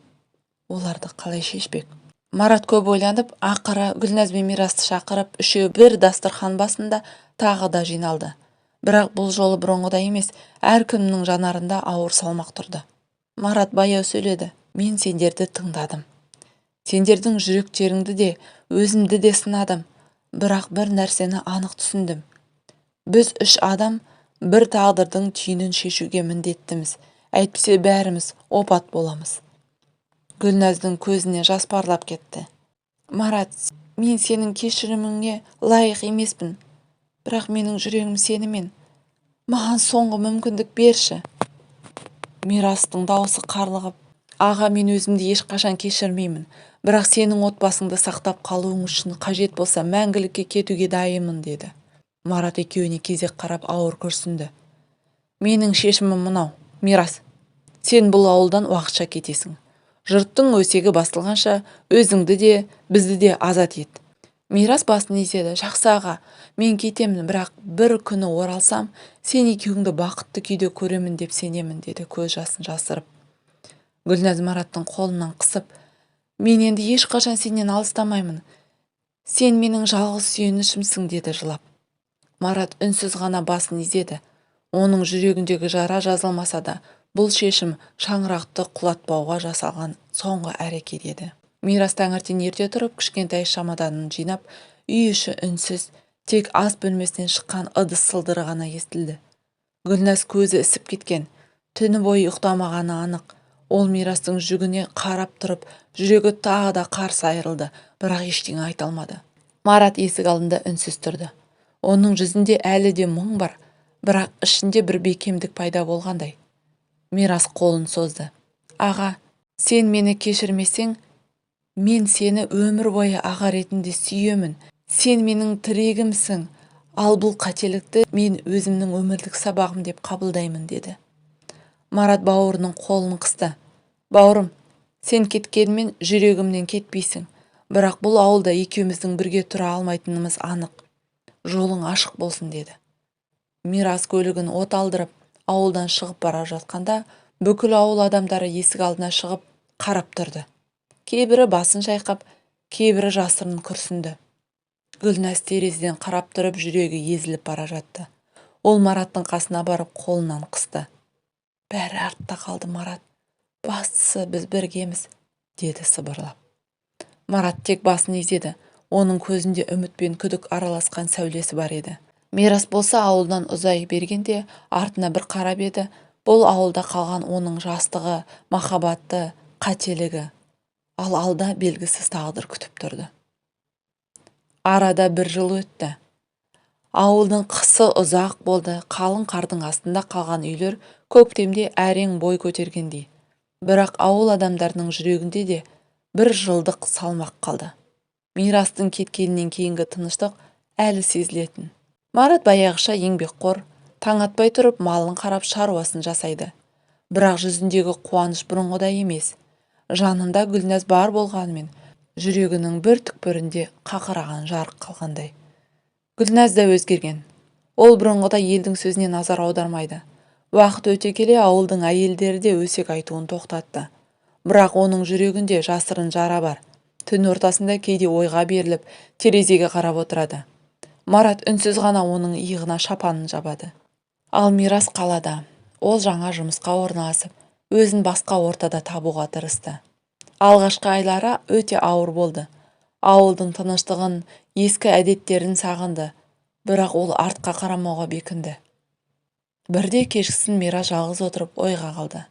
Оларды қалай шешпек? Марат көп ойланып, ақыры Гүлназ бен Мирасты шақырып, үшеуі бір дастархан басында тағы да жиналды. Бірақ бұл жолы бұрынғыдай емес, әркімнің жанарында ауыр салмақ тұрды. Марат баяу сөйледі. «Мен сендерді тыңдадым. Сендердің жүректеріңді де, өзімді де сынадым. Бірақ бір нәрсені анық түсіндім. Біз үш адам бір тағдырдың түйінін шешуге міндеттіміз. Әйтпесе бәріміз опат боламыз». Гүлназдың көзіне жас парлап кетті. «Марат, мен сенің кешіріміңе лайық емеспін. Бірақ менің жүрегім сенімен. Маған соңғы мүмкіндік берші». Мирастың даусы қарлығып, «Аға, мен өзімді ешқашан кешірмеймін. Бірақ сенің отбасыңды сақтап қалуың үшін қажет болса мәңгілікке кетуге дайынмын», деді. Марат екеуіне кезек қарап ауыр күрсінді. «Менің шешімім мынау. Мирас, сен бұл ауылдан уақытша кетесің. Жұрттың өсегі бастылғанша өзіңді де, бізді де азат ет». Мирас басын изеді. «Жақсы аға, мен кетемін, бірақ бір күні оралсам, сен екеуіңді бақытты күйде көремін деп сенемін», деді көз жасын жасырып. Гүлназ Мараттың қолынан қысып, «Мен енді ешқашан сенен алыстамаймын. Сен менің жалғыз сүйенішімсің», деді жылап. Марат үнсіз ғана басын изеді. Оның жүрегіндегі жара жазылмаса да, бұл шешім шаңырақты құлатпауға жасалған соңғы әрекет еді. Мирас таңертең ерте тұрып, кішкентай шамаданын жинап, үй іші үнсіз, тек ас бөлмесінен шыққан ыдыс сылдыры ғана естілді. Гүлназ көзі ісіп кеткен, түні бойы ұйықтамағаны анық. Ол Мирастың жүгіне қарап тұрып, жүрегі тағы да қарс айырылды, бірақ ештеңе айта алмады. Марат есік алдында үнсіз тұрды. Оның жүзінде әлі де мұң бар, бірақ ішінде бір бекемдік пайда болғандай. Мирас қолын созды. «Аға, сен мені кешірмесең, мен сені өмір бойы аға ретінде сүйемін. Сен менің тірегімсің, ал бұл қателікті мен өзімнің өмірлік сабағым деп қабылдаймын», деді. Марат бауырының қолын қысты. Бауырым, сен кеткенмен жүрегімнен кетпейсің. Бірақ бұл ауылда екеуміздің бірге тұра алмайтынымыз анық. Жолың ашық болсын, деді. Мирас көлігін от алдырып, ауылдан шығып бара жатқанда, бүкіл ауыл адамдары есік алдына шығып қарап тұрды. Кейбірі басын шайқап, кейбірі жасырын күрсінді. Гүлназ терезеден қарап тұрып, жүрегі езіліп бара жатты. Ол Мараттың қасына барып қолынан қысты. Бәрі артта қалды, Марат. Бастысы біз біргеміз, деді сыбырлап. Марат тек басын изеді. Оның көзінде үміт пен күдік араласқан сәулесі бар еді. Мирас болса ауылдан ұзай бергенде артына бір қарап еді. Бұл ауылда қалған оның жастығы, махаббаты, қателігі. Ал алда белгісіз тағдыр күтіп тұрды. Арада 1 жыл өтті. Ауылдың қысы ұзақ болды. Қалың қардың астында қалған үйлер көктемде әрең бой көтергендей. Бірақ ауыл адамдарының жүрегінде де 1 жылдық салмақ қалды. Мирастың кеткенінен кейінгі тыныштық әлі сезілетін. Марат баяғыша еңбекқор, таң атпай тұрып малын қарап шаруасын жасайды. Бірақ жүзіндегі қуаныш бұрынғыдай емес. Жанында Гүлназ бар болғанымен, жүрегінің бір түкпірінде қақыраған жарық қалғандай. Гүлназ да өзгерген. Ол бұрынғыдай елдің сөзіне назар аудармайды. Уақыт өте келе ауылдың әйелдері де өсек айтуын тоқтатты. Бірақ оның жүрегінде жасырын жара бар. Түн ортасында кейде ойға беріліп, терезеге қарап отырады. Марат үнсіз ғана оның иығына шапанын жабады. Ал Мирас қалада. Ол жаңа жұмысқа орналасып, өзін басқа ортада табуға тырысты. Алғашқы айлары өте ауыр болды. Ауылдың тыныштығын, ескі әдеттерін сағынды. Бірақ ол артқа қарамауға бекінді. Бірде кешкісін Мирас жалғыз отырып ойға қалды.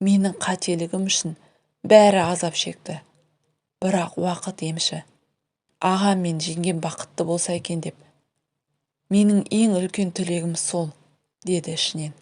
Менің қателігім үшін бәрі азап шекті. Бірақ уақыт емші. Ағам мен жеңгем бақытты болса екен деп. Менің ең үлкен тілегім сол, деді ішінен.